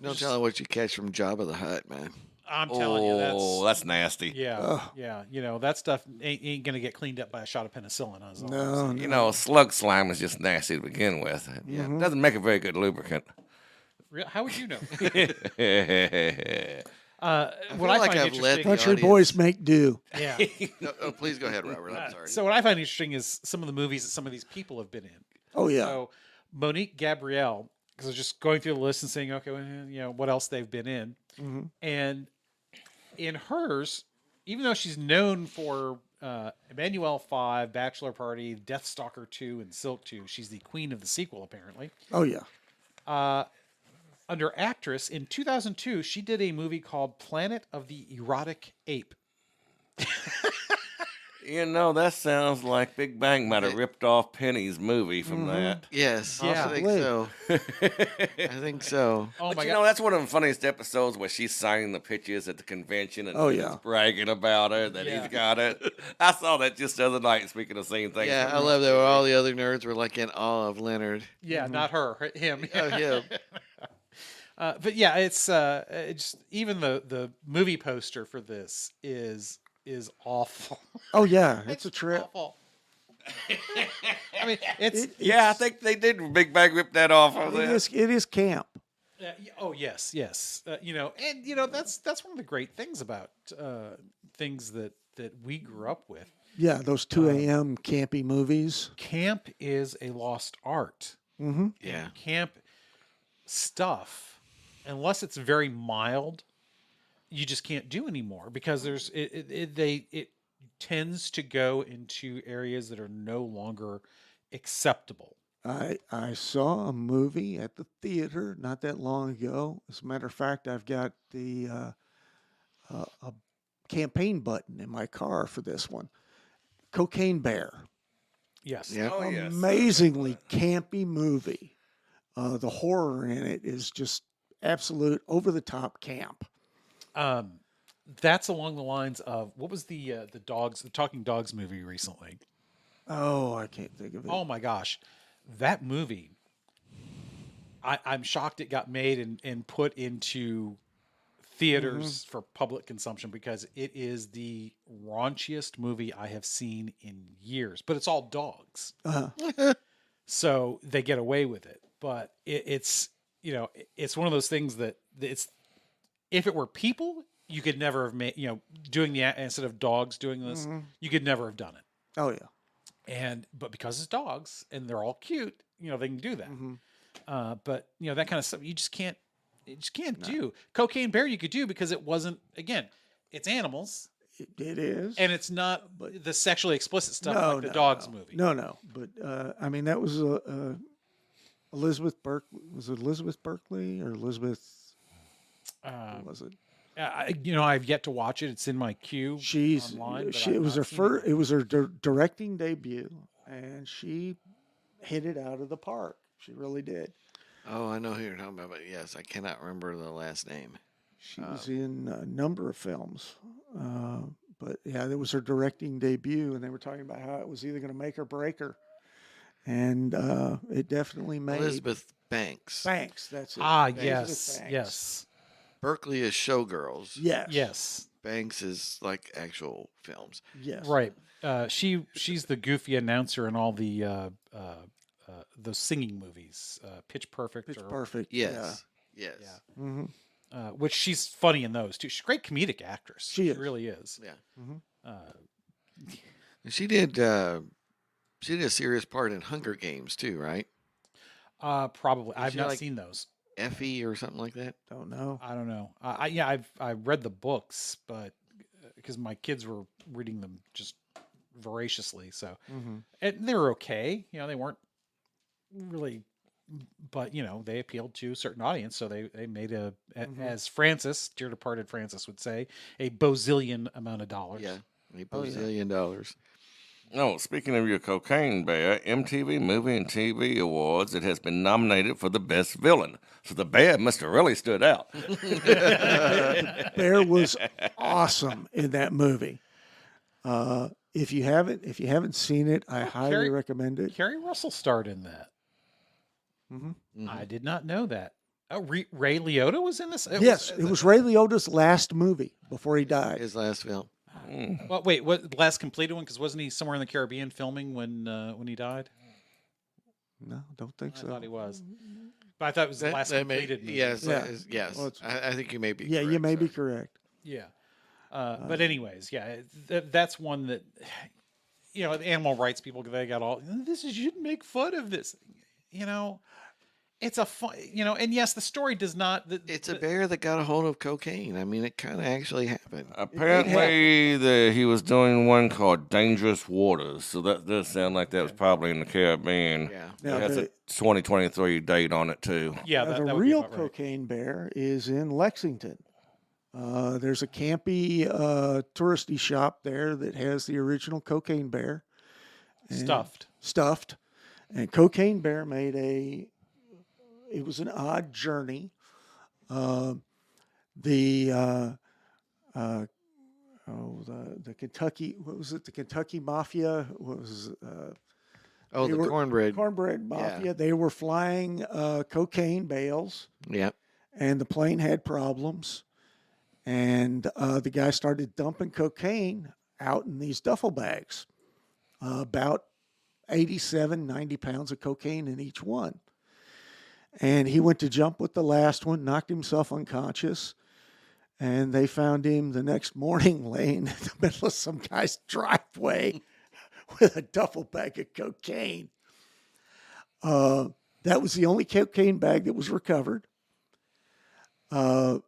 no telling what you catch from Jabba the Hutt, man. I'm telling you, That's nasty. yeah. That stuff ain't going to get cleaned up by a shot of penicillin. Is all I'm saying. No. Slug slime is just nasty to begin with. Yeah, it doesn't make a very good lubricant. How would you know? I What feel I like find I've interesting, let the Country audience- boys make do. yeah. No, please go ahead, Robert. I'm sorry. So what I find interesting is some of the movies that some of these people have been in. Oh yeah. So Monique Gabrielle, because I was just going through the list and saying, okay, well, what else they've been in, and in hers, even though she's known for Emmanuel 5, Bachelor Party, Deathstalker 2, and Silk 2, she's the queen of the sequel apparently. Oh yeah. Under actress in 2002, she did a movie called Planet of the Erotic Ape. That sounds like Big Bang might have ripped off Penny's movie from that. Yes, Yeah. I think so. I think so. Oh But my god! that's one of the funniest episodes where she's signing the pictures at the convention and he's bragging about her that Yeah. he's got it. I saw that just the other night. Speaking of same thing, Yeah, I love that. Where all the other nerds were like in awe of Leonard. Yeah, not her, him. Oh, him. But yeah, it's just even the movie poster for this is awful. Oh yeah. It's a trip. Awful. I mean, it's yeah, I think they did. Big Bang ripped that off of that. It is camp. oh yes. That's one of the great things about things that we grew up with. Yeah, those 2 a.m. campy movies. Camp is a lost art. Yeah. Camp stuff, unless it's very mild, you just can't do anymore because it tends to go into areas that are no longer acceptable. I saw a movie at the theater not that long ago. As a matter of fact, I've got the a campaign button in my car for this one. Cocaine Bear. Yes. Yeah. Oh, yes. Amazingly campy movie. The horror in it is just absolute over the top camp. That's along the lines of what was the Talking Dogs movie recently? Oh, I can't think of it. Oh my gosh, that movie! I'm shocked it got made and put into theaters for public consumption because it is the raunchiest movie I have seen in years. But it's all dogs, so they get away with it. But it's one of those things that it's if it were people, you could never have made doing the instead of dogs doing this, you could never have done it. Oh yeah. But because it's dogs and they're all cute, they can do that. But that kind of stuff you just can't do. Cocaine Bear you could do because it wasn't, again, it's animals. It is. and it's not the sexually explicit stuff like the no, Dogs no. movie. No. But I mean, that was Elizabeth Berkley. Was it Elizabeth Berkley or Elizabeth? Who was it? I've yet to watch it. It's in my queue online. But I've It was not her seen first. It was her directing debut, and she hit it out of the park. She really did. Oh, I know who you're talking about, but yes, I cannot remember the last name. She was in a number of films. But yeah, that was her directing debut, and they were talking about how it was either going to make or break her. And it definitely made. Elizabeth Banks. Banks, that's it. Ah, Elizabeth yes, Banks. yes, Berkeley is Showgirls. Yes. yes. Banks is like actual films. Yes. Right. She's the goofy announcer in all the those singing movies, Pitch Perfect. Pitch or, Perfect. Yes. Yes. Yeah. Mm-hmm. Which she's funny in those too. She's a great comedic actress. She is. really is. Yeah. And she did a serious part in Hunger Games too, right? Probably. I've she not like- seen those. Effie or something like that. Don't know. I don't know. I've read the books, but because my kids were reading them just voraciously, so Mm-hmm. and they were okay. They weren't really, but they appealed to a certain audience, so they made as Francis, dear departed Francis would say, a bazillion amount of dollars. Yeah. $8 Oh, yeah. bazillion. Oh, speaking of your cocaine bear, MTV Movie and TV Awards, it has been nominated for the best villain. So the bear must have really stood out. Bear was awesome in that movie. If you haven't seen it, I highly Carrie- recommend it. Kerry Russell starred in that. Mm-hmm. I did not know that. Oh, Ray Liotta was in this. It was Ray Liotta's last movie before he died. His last film. Well, wait, what last completed one? Because wasn't he somewhere in the Caribbean filming when he died? No, don't think I so. thought he was, but I thought it was the last completed movie. Yes. Yeah. Yes. Well, it's- I think you may be. Yeah, you correct, may be sir. correct. Yeah. But anyways, yeah, that's one that the animal rights people, they got all this is, you shouldn't make fun of this. It's a fun, and yes, the story does not. It's a bear that got a hold of cocaine. I mean, it kind of actually happened. Apparently, he was doing one called Dangerous Waters. So that does sound like that was probably in the Caribbean. Yeah. Now, It has a 2023 date on it, too. Yeah, now, that the would be real about right. cocaine bear is in Lexington. There's a campy touristy shop there that has the original cocaine bear. And- Stuffed. And Cocaine Bear made it was an odd journey. The Kentucky, what was it? The Kentucky Mafia was Oh, they the were- cornbread. Cornbread Mafia. Yeah. They were flying cocaine bales, Yep. and the plane had problems. And the guy started dumping cocaine out in these duffel bags, about 87, 90 pounds of cocaine in each one. And he went to jump with the last one, knocked himself unconscious, and they found him the next morning laying in the middle of some guy's driveway with a duffel bag of cocaine. That was the only cocaine bag that was recovered. A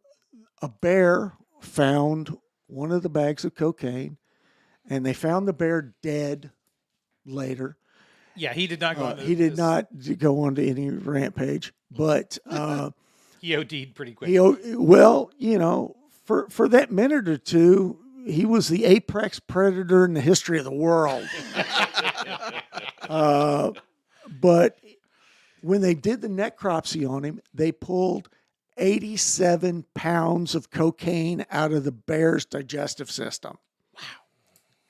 bear found one of the bags of cocaine, and they found the bear dead later. Yeah, he did not go. On He did not go on to any rampage, but He OD'd pretty quick. for that minute or two, he was the apex predator in the history of the world. But when they did the necropsy on him, they pulled 87 pounds of cocaine out of the bear's digestive system. Wow.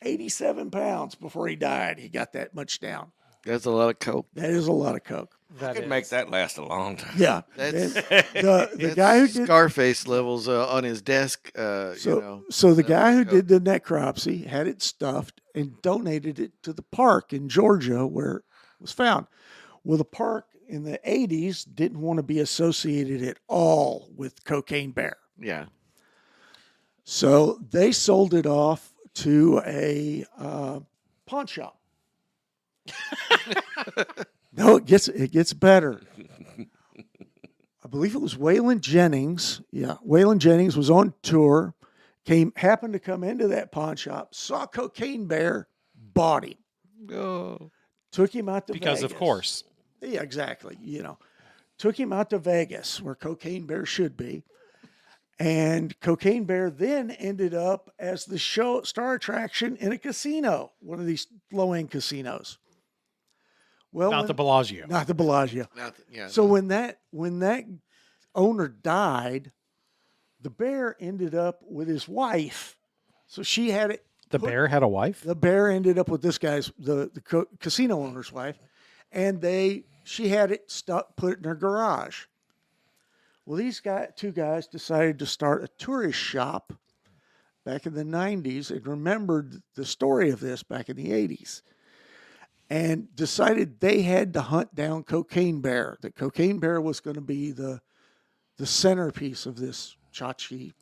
87 pounds before he died. He got that much down. That's a lot of coke. That is a lot of coke. That Could is. make that last a long time. Yeah. That's- the That's guy who did Scarface levels on his desk. So the guy who did the necropsy had it stuffed and donated it to the park in Georgia where it was found. Well, the park in the 80s didn't want to be associated at all with Cocaine Bear. Yeah. So they sold it off to a pawn shop. No, it gets better. I believe it was Waylon Jennings. Yeah, Waylon Jennings was on tour, happened to come into that pawn shop, saw Cocaine Bear, bought him, Oh. took him out to Because Vegas. of course. Yeah, exactly. Took him out to Vegas, where Cocaine Bear should be. And Cocaine Bear then ended up as the star attraction in a casino, one of these low-end casinos. Well, Not the Bellagio. not the Bellagio. Yeah. So when that owner died, the bear ended up with his wife. So she had it. The bear had a wife? The bear ended up with this guy's casino owner's wife, and she had it put it in her garage. Well, these two guys decided to start a tourist shop back in the 90s and remembered the story of this back in the 80s and decided they had to hunt down Cocaine Bear, that Cocaine Bear was going to be the centerpiece of this tchotchke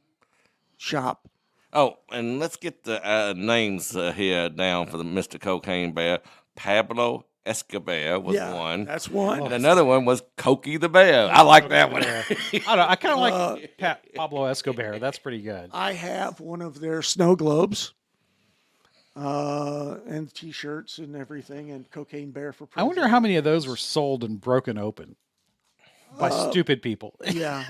shop. Oh, and let's get the names here down for the Mr. Cocaine Bear. Pablo Escobar was one. That's one. And another one was Cokie the Bear. I like that one. I kind of like Pablo Escobar. That's pretty good. I have one of their snow globes and T-shirts and everything, and Cocaine Bear for I wonder how many of those were sold and broken open by stupid people. Yeah.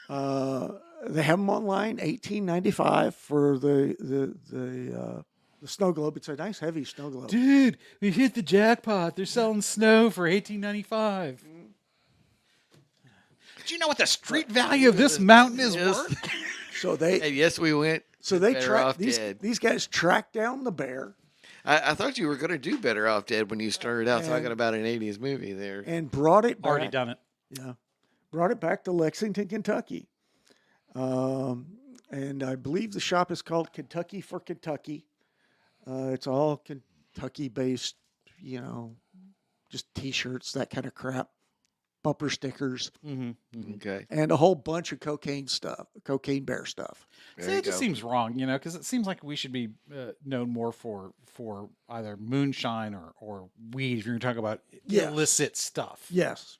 They have them online, $18.95 for the snow globe. It's a nice heavy snow globe. Dude, we hit the jackpot. They're selling snow for $18.95. Do you know what the street value of this mountain is worth? So And yes, we went. So they Better Off track Dead. these guys tracked down the bear I thought you were going to do Better Off Dead when you started out talking about an 80s movie there. and brought it back. Already done it. Yeah, brought it back to Lexington, Kentucky, and I believe the shop is called Kentucky for Kentucky. It's all Kentucky-based, just T-shirts, that kind of crap, bumper stickers, Okay. and a whole bunch of cocaine stuff, Cocaine Bear stuff. See, it just seems wrong, because it seems like we should be known more for either moonshine or weed if you're talking about Yes. illicit stuff. Yes.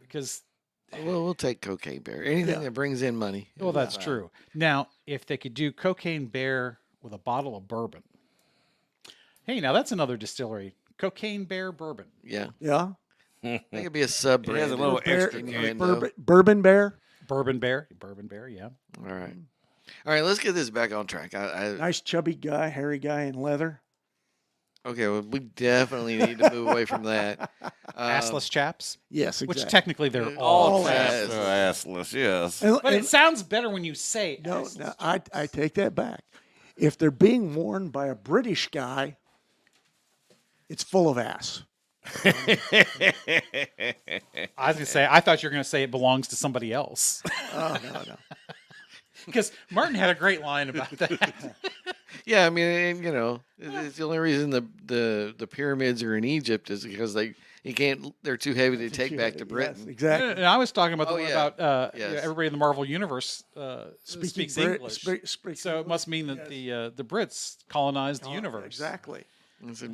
Because, Well, we'll take Cocaine Bear. Anything that brings in money. well, that's true. Now, if they could do Cocaine Bear with a bottle of bourbon. Hey, now that's another distillery. Cocaine Bear Bourbon. Yeah. Yeah. That could be a sub brand. It has a little extra Bourbon Bear. Bourbon Bear, yeah. All right. All right, let's get this back on track. Nice chubby guy, hairy guy in leather. Okay, well, we definitely need to move away from that. Assless chaps, Yes, exactly. which technically they're all all chaps. Assless, yes. But it sounds better when you say No, assless. I take that back. If they're being worn by a British guy, it's full of ass. I was going to say, I thought you were going to say it belongs to somebody else. Oh, no. Because Martin had a great line about that. Yeah, I mean, it's the only reason the pyramids are in Egypt is because they're too heavy to take back to Britain. Yes, exactly. And I was talking about the one yeah. about Yes. everybody in the Marvel universe speaks English. Speaks So it must mean that the Brits colonized the universe. Exactly. And so,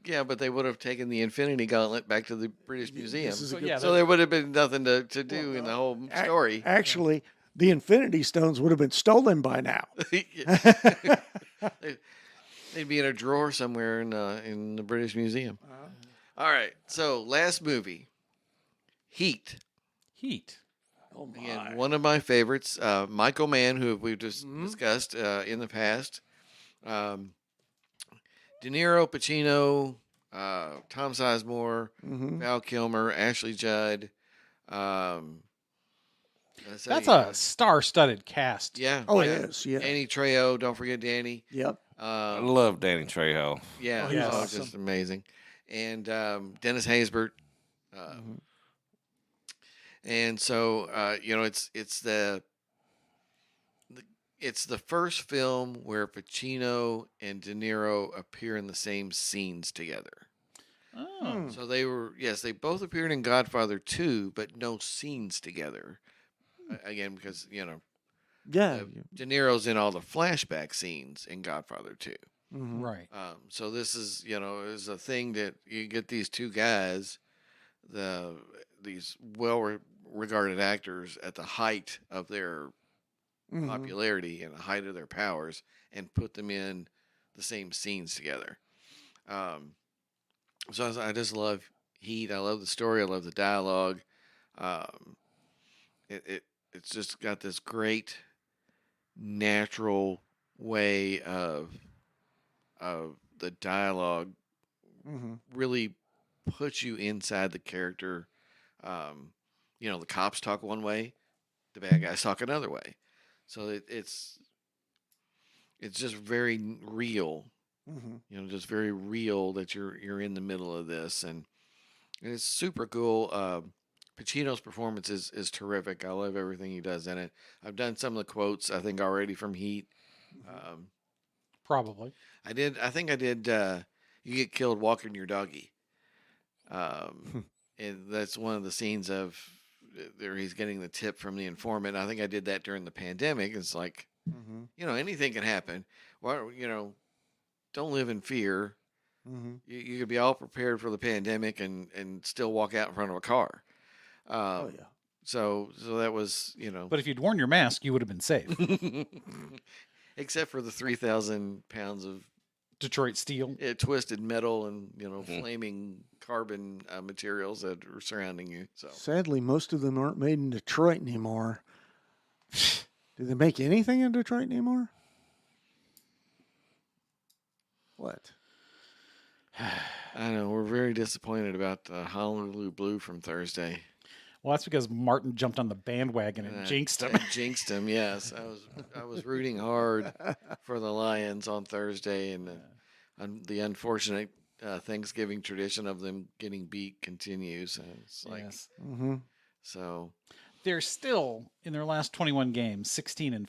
yeah, but they would have taken the Infinity Gauntlet back to the British Museum. is a So, good yeah, So there would have been nothing to do in the whole story. Actually, the Infinity Stones would have been stolen by now. They'd be in a drawer somewhere in the British Museum. All right, so last movie, Heat. Heat. Oh, my. Again, one of my favorites, Michael Mann, who we've just discussed in the past. De Niro, Pacino, Tom Sizemore, Val Kilmer, Ashley Judd. That's a star-studded cast. Yeah. Oh, yeah. it is, yeah. Danny Trejo, don't forget Danny. Yep. I love Danny Trejo. Yeah, he's oh, awesome. just amazing. And Dennis Haysbert. And so it's the first film where Pacino and De Niro appear in the same scenes together. Oh. So they both appeared in Godfather 2, but no scenes together. Again, because Yeah. De Niro's in all the flashback scenes in Godfather 2. Right. So this is a thing that you get these two guys, these well regarded actors at the height of their popularity and the height of their powers and put them in the same scenes together. Um, so I just love Heat. I love the story. I love the dialogue. Um, it's just got this great natural way of the dialogue really puts you inside the character. The cops talk one way, the bad guys talk another way, so it's just very real. Just very real that you're in the middle of this, and it's super cool. Pacino's performance is terrific. I love everything he does in it. I've done some of the quotes I think already from Heat. Probably. I think I did. You get killed walking your doggy. And that's one of the scenes of there he's getting the tip from the informant. I think I did that during the pandemic. It's like, anything can happen. Well, don't live in fear. You could be all prepared for the pandemic and still walk out in front of a car. Oh yeah. So that was, But if you'd worn your mask, you would have been safe. except for the 3,000 pounds of Detroit steel. twisted metal and flaming carbon materials that are surrounding you. So Sadly, most of them aren't made in Detroit anymore. Do they make anything in Detroit anymore? What? I know we're very disappointed about the Honolulu Blue from Thursday. Well, that's because Martin jumped on the bandwagon and jinxed him. Jinxed him. Yes, I was rooting hard for the Lions on Thursday, and the unfortunate Thanksgiving tradition of them getting beat continues. And it's like so. They're still in their last 21 games, 16-5.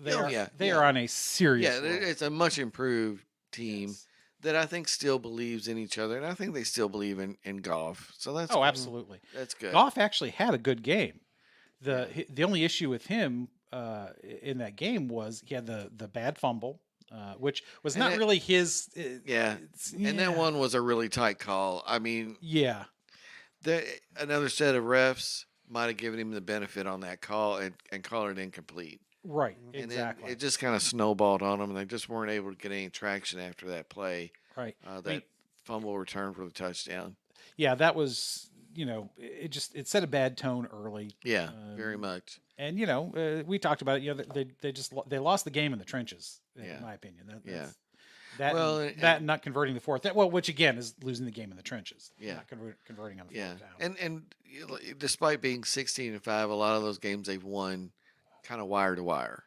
They yeah. are on a serious. Yeah, roll. it's a much improved team. Yes. That I think still believes in each other, and I think they still believe in golf. So that's absolutely. That's good. Goff actually had a good game. The only issue with him in that game was he had the bad fumble, which was not really his. And that one was a really tight call. I mean, another set of refs might have given him the benefit on that call and call it incomplete. Right, And exactly. then it just kind of snowballed on them, and they just weren't able to get any traction after that play. Right. That fumble return for the touchdown. Yeah, that was, it set a bad tone early. Yeah, very much. And we talked about it. They lost the game in the trenches, in my opinion. That not converting the fourth. Which again is losing the game in the trenches. Yeah, not converting on the fourth down. And despite being 16-5, a lot of those games they've won kind of wire to wire.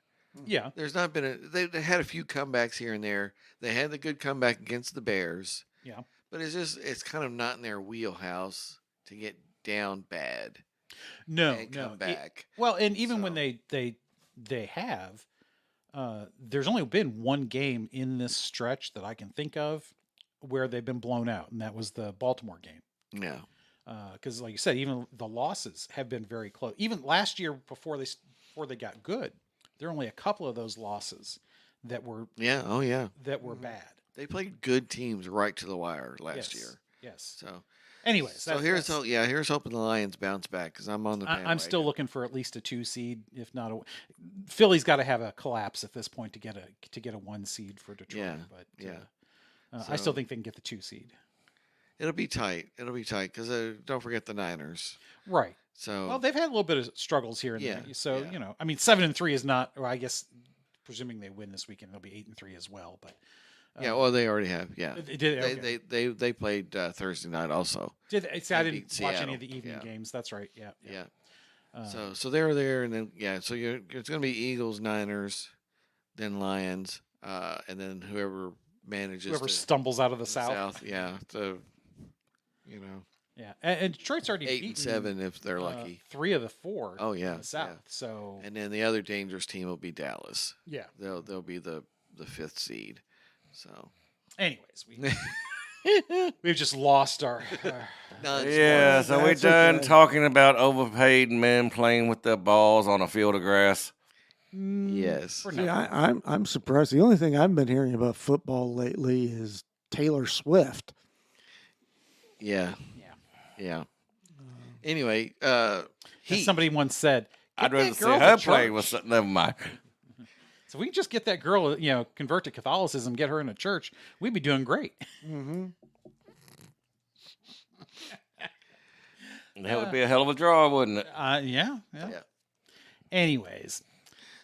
Yeah, there's not been they had a few comebacks here and there. They had the good comeback against the Bears. Yeah, but it's kind of not in their wheelhouse to get down bad. And come back. And even when they have, there's only been one game in this stretch that I can think of where they've been blown out, and that was the Baltimore game. Yeah, because like you said, even the losses have been very close. Even last year before they got good, there were only a couple of those losses that were that were bad. They played good teams right to the wire last year. Yes. So, anyways, here's hoping the Lions bounce back because I'm on the bandwagon. I'm still looking for at least a 2 seed, if not a. Philly's got to have a collapse at this point to get a 1 seed for Detroit. I still think they can get the 2 seed. It'll be tight. Because don't forget the Niners. Right. So they've had a little bit of struggles here and there. So 7-3 is not. Or I guess, presuming they win this weekend, they'll be 8-3 as well. But they already have. Yeah, they played Thursday night also. Did they? See, I didn't watch any of the evening games. That's right. Yeah. So they're there, and then so it's going to be Eagles, Niners, then Lions, and then whoever stumbles out of the South. Yeah. Yeah, and Detroit's already 8-7 if they're lucky. 3 of the 4. Oh yeah, in the South. Yeah. So and then the other dangerous team will be Dallas. Yeah, they'll be the 5th seed. So, anyways, we've just lost our yeah. So we're done talking about overpaid men playing with their balls on a field of grass. Yes. See, I'm surprised. The only thing I've been hearing about football lately is Taylor Swift. Yeah. Anyway, as somebody once said, I'd that rather see girl to her play church. with something. Never mind. So we can just get that girl, convert to Catholicism, get her in a church. We'd be doing great. Mm-hmm. That would be a hell of a draw, wouldn't it? Yeah. Yeah. Anyways,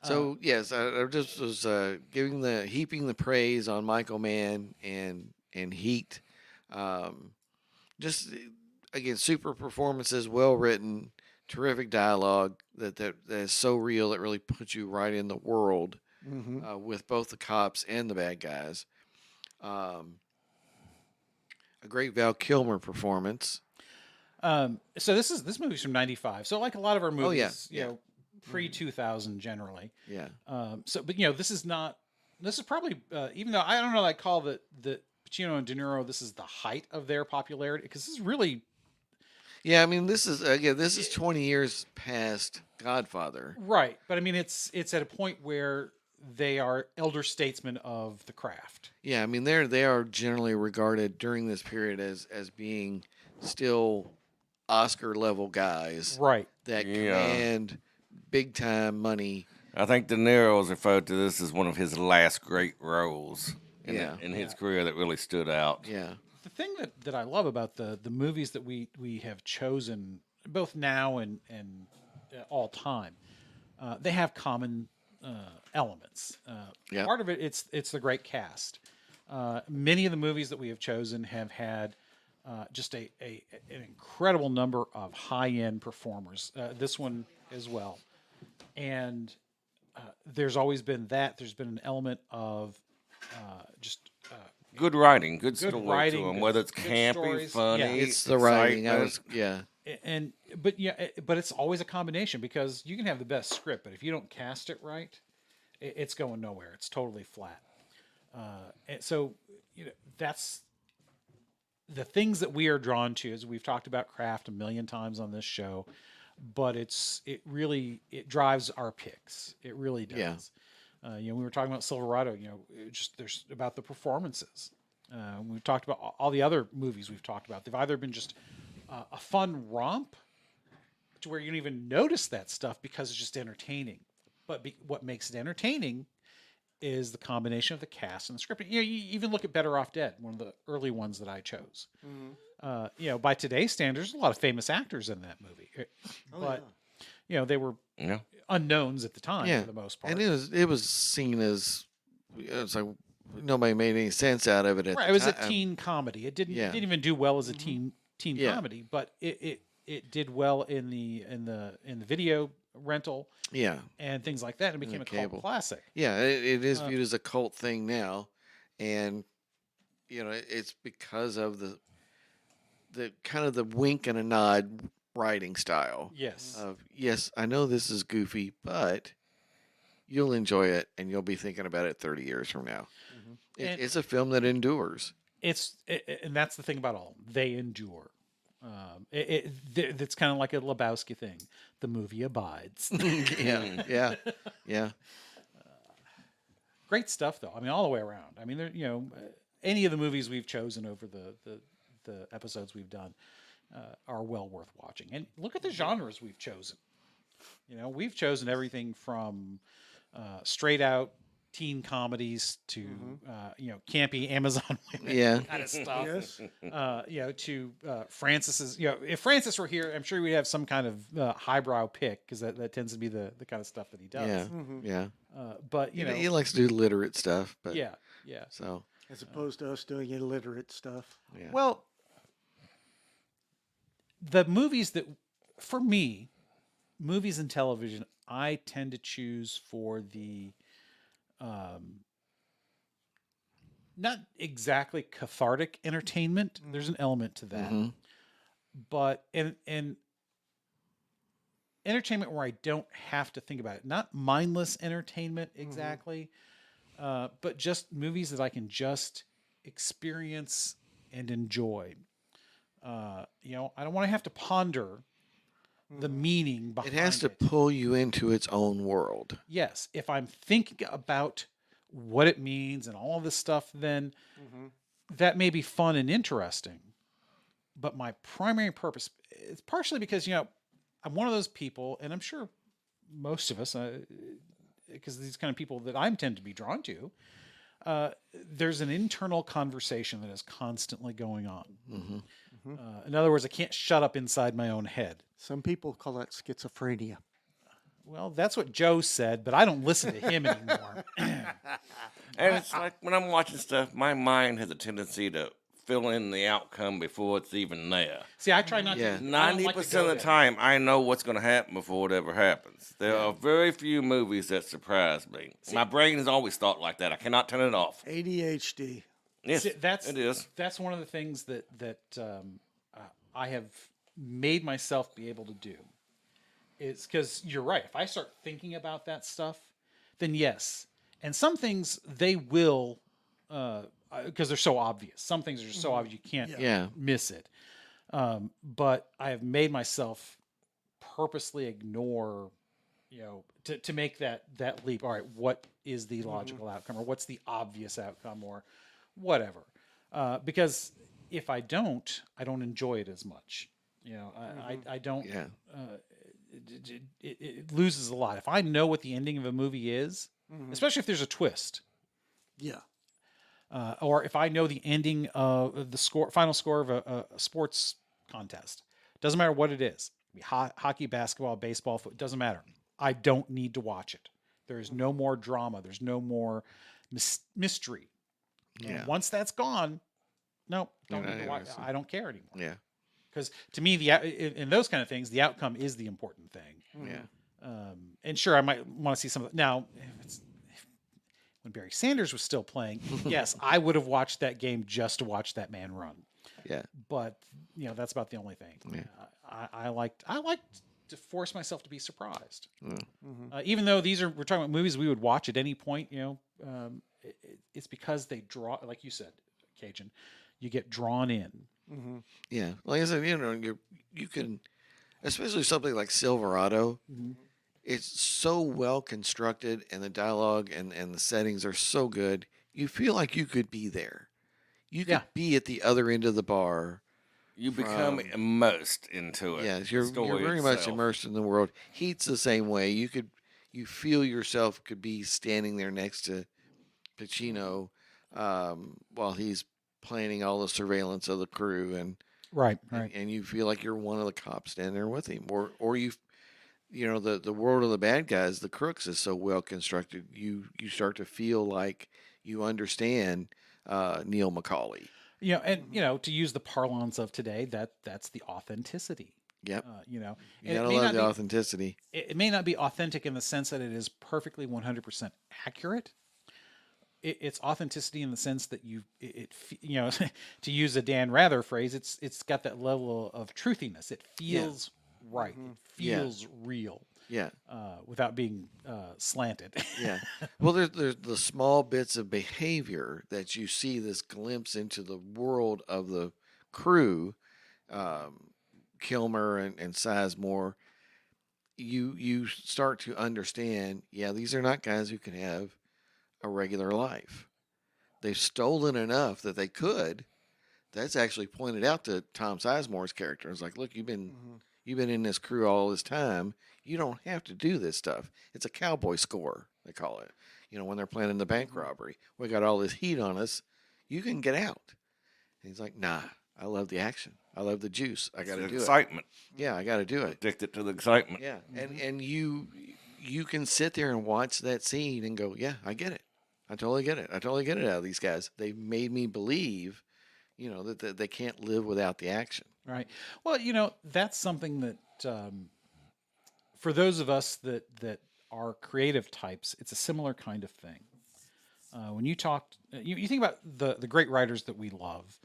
So yes, I just was heaping the praise on Michael Mann and Heat. Just again, super performances, well written, terrific dialogue that is so real it really puts you right in the world Mm-hmm. with both the cops and the bad guys. A great Val Kilmer performance. so this movie's from '95. So like a lot of our movies, Oh, yeah, yeah. Pre 2000 generally. Yeah, But this is not. This is probably even though I don't know. I call the Pacino and De Niro. This is the height of their popularity because this is really yeah. I mean, this is 20 years past Godfather. right. But I mean, it's at a point where they are elder statesmen of the craft. Yeah, I mean they are generally regarded during this period as being still Oscar level guys Right. that Yeah. command big time money. I think De Niro's referred to this as one of his last great roles Yeah. in his career that really stood out. Yeah, The thing that I love about the movies that we have chosen, both now and all time, they have common elements. Yeah. Part of it, it's the great cast. Many of the movies that we have chosen have had just an incredible number of high end performers. This one as well, and there's always been that. There's been an element of just Good writing, good Good story writing, to him, good- whether it's good campy, stories. funny, Yeah. it's the writing. excitement. but it's always a combination because you can have the best script, but if you don't cast it right, it's going nowhere. It's totally flat. And so that's the things that we are drawn to. As we've talked about craft a million times on this show, but it really drives our picks. It really does. Yeah. We were talking about Silverado. There's about the performances. We've talked about all the other movies we've talked about. They've either been just a fun romp to where you don't even notice that stuff because it's just entertaining. But what makes it entertaining is the combination of the cast and the script. You even look at Better Off Dead, one of the early ones that I chose. By today's standards, there's a lot of famous actors in that movie, but they were Yeah. unknowns at the time Yeah, for the most part. and it was seen as it's like nobody made any sense out of it. At Right, the it was a time. teen comedy. It Yeah. didn't even do well as a teen Yeah. comedy, but it did well in the video rental Yeah, and things like that. It became a cable. cult classic. yeah, it is viewed as a cult thing now, and it's because of the kind of the wink and a nod writing style. Yes. Of yes, I know this is goofy, but you'll enjoy it, and you'll be thinking about it 30 years from now. And- It's a film that endures. And that's the thing about all of them. They endure. It's kind of like a Lebowski thing. The movie abides. Yeah. Great stuff, though. I mean, all the way around. I mean, any of the movies we've chosen over the episodes we've done are well worth watching. And look at the genres we've chosen. We've chosen everything from straight out teen comedies to campy Amazon women Yeah. kind of stuff. Yes. To Francis's. If Francis were here, I'm sure we'd have some kind of highbrow pick because that tends to be the kind of stuff that he does. Yeah. Yeah. But He likes to do literate stuff, but yeah. So As opposed to us doing illiterate stuff. yeah. Well, the movies that, for me, movies and television, I tend to choose for the, not exactly cathartic entertainment. There's an element to that, Mhm. but and entertainment where I don't have to think about it. Not mindless entertainment exactly, but just movies that I can just experience and enjoy. I don't want to have to ponder the meaning It behind has to pull you into its own world. Yes, if I'm thinking about what it means and all this stuff, then that may be fun and interesting. But my primary purpose, it's partially because, I'm one of those people, and I'm sure most of us, because these kind of people that I tend to be drawn to, there's an internal conversation that is constantly going on. In other words, I can't shut up inside my own head. Some people call that schizophrenia. Well, that's what Joe said, but I don't listen to him anymore. And it's like when I'm watching stuff, my mind has a tendency to fill in the outcome before it's even there. See, I try not Yeah. to. I don't like to 90% go of the there. time, I know what's going to happen before it ever happens. There are very few movies that surprise me. My brain has always thought like that. I cannot turn it off. ADHD. Yes, See, it is. That's one of the things that I have made myself be able to do. It's because you're right. If I start thinking about that stuff, then yes. And some things they will, because they're so obvious. Some things are just so obvious you can't Yeah. miss it. But I have made myself purposely ignore, to make that leap. All right, what is the logical outcome, or what's the obvious outcome, or whatever? Because if I don't enjoy it as much. I don't. Yeah. It loses a lot. If I know what the ending of a movie is, especially if there's a twist, Yeah. or if I know the ending of the final score of a sports contest, doesn't matter what it is. Hockey, basketball, baseball, football, doesn't matter. I don't need to watch it. There's no more drama. There's no more mystery. And Yeah. once that's gone, no, don't You're need to not watch. interested. I don't care anymore. Yeah. Because to me, in those kind of things, the outcome is the important thing. Yeah. And sure, I might want to see some of it. Now, when Barry Sanders was still playing, yes, I would have watched that game just to watch that man run. Yeah. But that's about the only thing. Yeah. I like to force myself to be surprised. Even though we're talking about movies we would watch at any point. It's because they draw, like you said, Cajun, you get drawn in. Yeah. Like I said, you can, especially something like Silverado. It's so well constructed, and the dialogue and the settings are so good. You feel like you could be there. You could Yeah. be at the other end of the bar. You become immersed into it. Yeah, the you're story very much itself. immersed in the world. Heat's the same way. You feel yourself could be standing there next to Pacino while he's planning all the surveillance of the crew, and Right. and you feel like you're one of the cops standing there with him, or the world of the bad guys, the crooks, is so well constructed. You start to feel like you understand Neil McCauley. And to use the parlance of today, that's the authenticity. Yep. You You and gotta love the authenticity. it may not be authentic in the sense that it is perfectly 100% accurate. It's authenticity in the sense that to use a Dan Rather phrase, it's got that level of truthiness. It feels right. It feels real. Yeah. Without being slanted. Yeah. Well, there's the small bits of behavior that you see, this glimpse into the world of the crew, Kilmer and Sizemore. You start to understand, these are not guys who can have a regular life. They've stolen enough that they could. That's actually pointed out to Tom Sizemore's character. It's like, look, you've been in this crew all this time. You don't have to do this stuff. It's a cowboy score, they call it. When they're planning the bank robbery, we got all this heat on us. You can get out. And he's like, nah, I love the action. I love the juice. I got to do Excitement. it. Yeah, I got to do it. Addicted to the excitement. Yeah, and you can sit there and watch that scene and go, yeah, I get it. I totally get it. I totally get it out of these guys. They've made me believe, that they can't live without the action. Right. Well, that's something that for those of us that are creative types, it's a similar kind of thing. When you you think about the great writers that we love,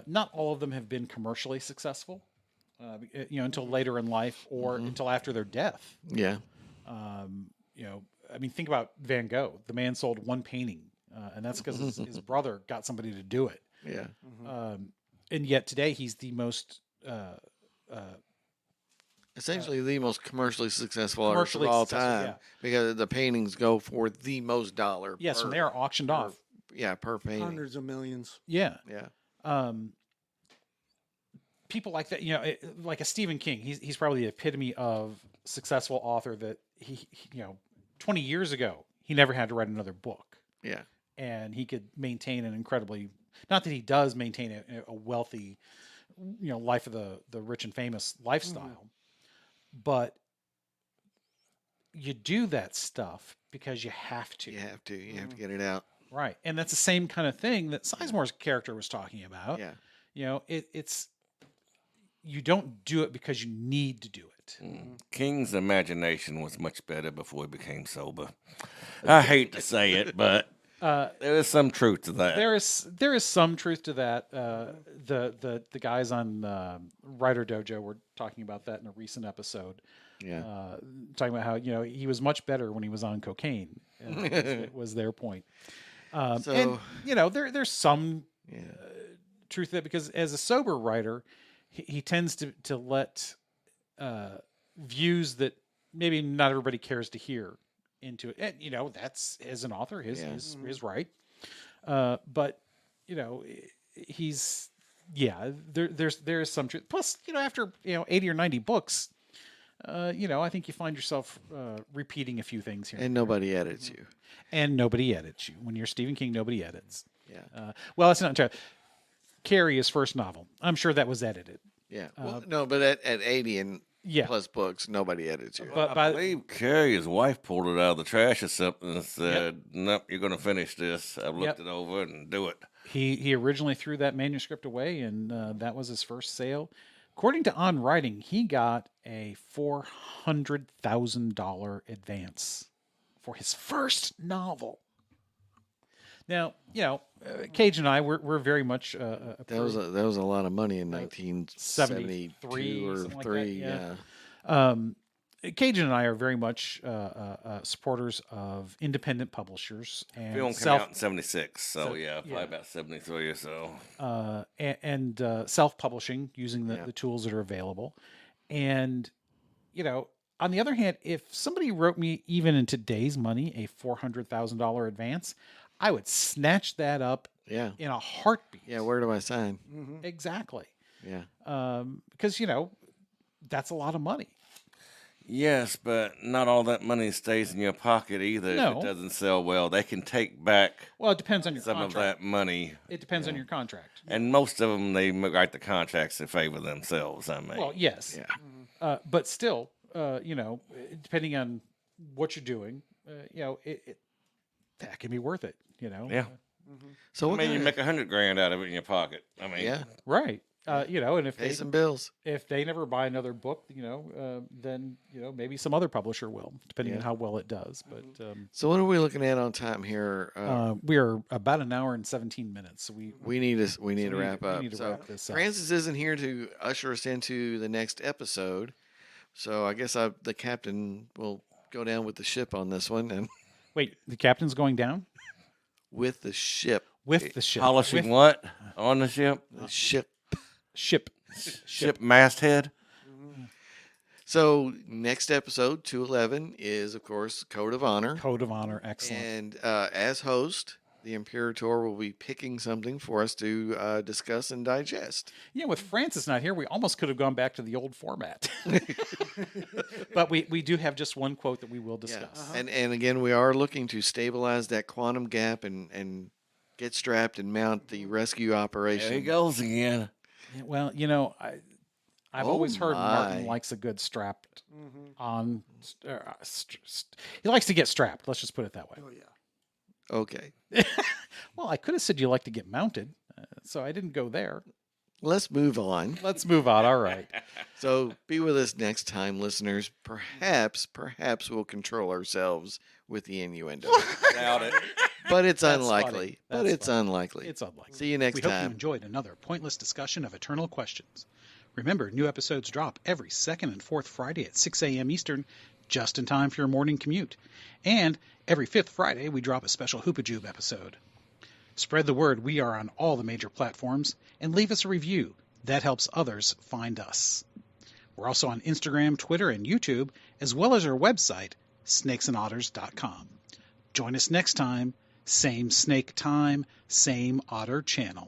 not all of them have been commercially successful, until later in life or until after their death. Yeah. Think about Van Gogh. The man sold one painting, and that's because his brother got somebody to do it. Yeah. And yet today he's the most Essentially the most commercially successful artist of commercially all successful, time because the paintings go for the most dollar. yes, per, when they are auctioned off. per painting. Hundreds of millions. Yeah. Yeah. People like that, like a Stephen King, he's probably the epitome of successful author that you know, 20 years ago, he never had to write another book, Yeah. and he could maintain an incredibly, not that he does maintain a wealthy, you know, life of the rich and famous lifestyle, but you do that stuff because you have to. You have to. You have to get it out. Right. And that's the same kind of thing that Sizemore's character was talking about. Yeah. You know, it's you don't do it because you need to do it. King's imagination was much better before he became sober. I hate to say it, but there is some truth to that. There is some truth to that. The guys on Writer Dojo were talking about that in a recent episode. Yeah. Talking about how, you know, he was much better when he was on cocaine. Was their point. And you know, there's some truth to that, because as a sober writer, he tends to let views that maybe not everybody cares to hear into it. And, you know, that's, as an author, his right. But, you know, he's, there's some truth. Plus, you know, after, you know, 80 or 90 books, you know, I think you find yourself repeating a few things here. And nobody edits you. And nobody edits you. When you're Stephen King, nobody edits. Yeah. Well, that's not true. Carrie, his first novel, I'm sure that was edited. Yeah. Well, no, but at 80 and Yeah. plus books, nobody edits you. But I by believe Carrie, his wife, pulled it out of the trash or something and said, "Nope, you're going to finish this. I've looked Yep. it over and do it." he originally threw that manuscript away, and that was his first sale. According to On Writing, he got a $400,000 advance for his first novel. Now, you know, Cage and I, we're very much That was a lot of money in 1973 or something like that, 3. yeah. Yeah. Cajun and I are very much supporters of independent publishers and Film came out in '76, so yeah, probably about '73 or so. and self-publishing using the tools that are available. And, you know, on the other hand, if somebody wrote me, even in today's money, a $400,000 advance, I would snatch that up Yeah. in a heartbeat. Yeah. Where do I sign? Exactly. Yeah. Because, you know, that's a lot of money. Yes, but not all that money stays in your pocket either. No. If it doesn't sell well, they can take back Well, it depends on your some contract. of that money, It depends on your contract. and most of them they write the contracts in favor of themselves. I mean, Well, yes. Yeah. But still, you know, depending on what you're doing, you know, that can be worth it, you know? yeah. So I what mean, you kind make $100,000 out of it in your pocket. I mean, yeah. Right. You know, and Pay some bills. if they never buy another book, you know, then, you know, maybe some other publisher will, depending on how well it does. But So what are we looking at on time here? we are about an hour and 17 minutes. So we need to wrap up. We need to So wrap this up. Francis isn't here to usher us into the next episode. So I guess the captain will go down with the ship on this one and Wait, the captain's going down with the ship. with the ship. polishing With what on the ship? The ship. ship. Ship masthead. So next episode, 211, is of course Code of Honor. Code of Honor. Excellent. And as host, the Imperator will be picking something for us to discuss and digest. Yeah, with Francis not here, we almost could have gone back to the old format. But we do have just one quote that we will discuss. And again, we are looking to stabilize that quantum gap and get strapped and mount the rescue operation. There he goes again. Yeah, well, you know, I've Oh always heard Martin my. likes a good strapped on. He likes to get strapped. Let's just put it that way. Oh, yeah. Okay. Well, I could have said you like to get mounted, so I didn't go there. Let's move on. Let's move on. All right. So be with us next time, listeners. Perhaps we'll control ourselves with the innuendo. Doubt it. But it's That's unlikely. funny. But That's it's funny. unlikely. It's unlikely. See you next We hope you time. enjoyed another pointless discussion of eternal questions. Remember, new episodes drop every second and fourth Friday at 6 a.m. Eastern, just in time for your morning commute. And every fifth Friday, we drop a special Hoopajube episode. Spread the word we are on all the major platforms, and leave us a review. That helps others find us. We're also on Instagram, Twitter, and YouTube, as well as our website, snakesandotters.com. Join us next time. Same snake time, same otter channel.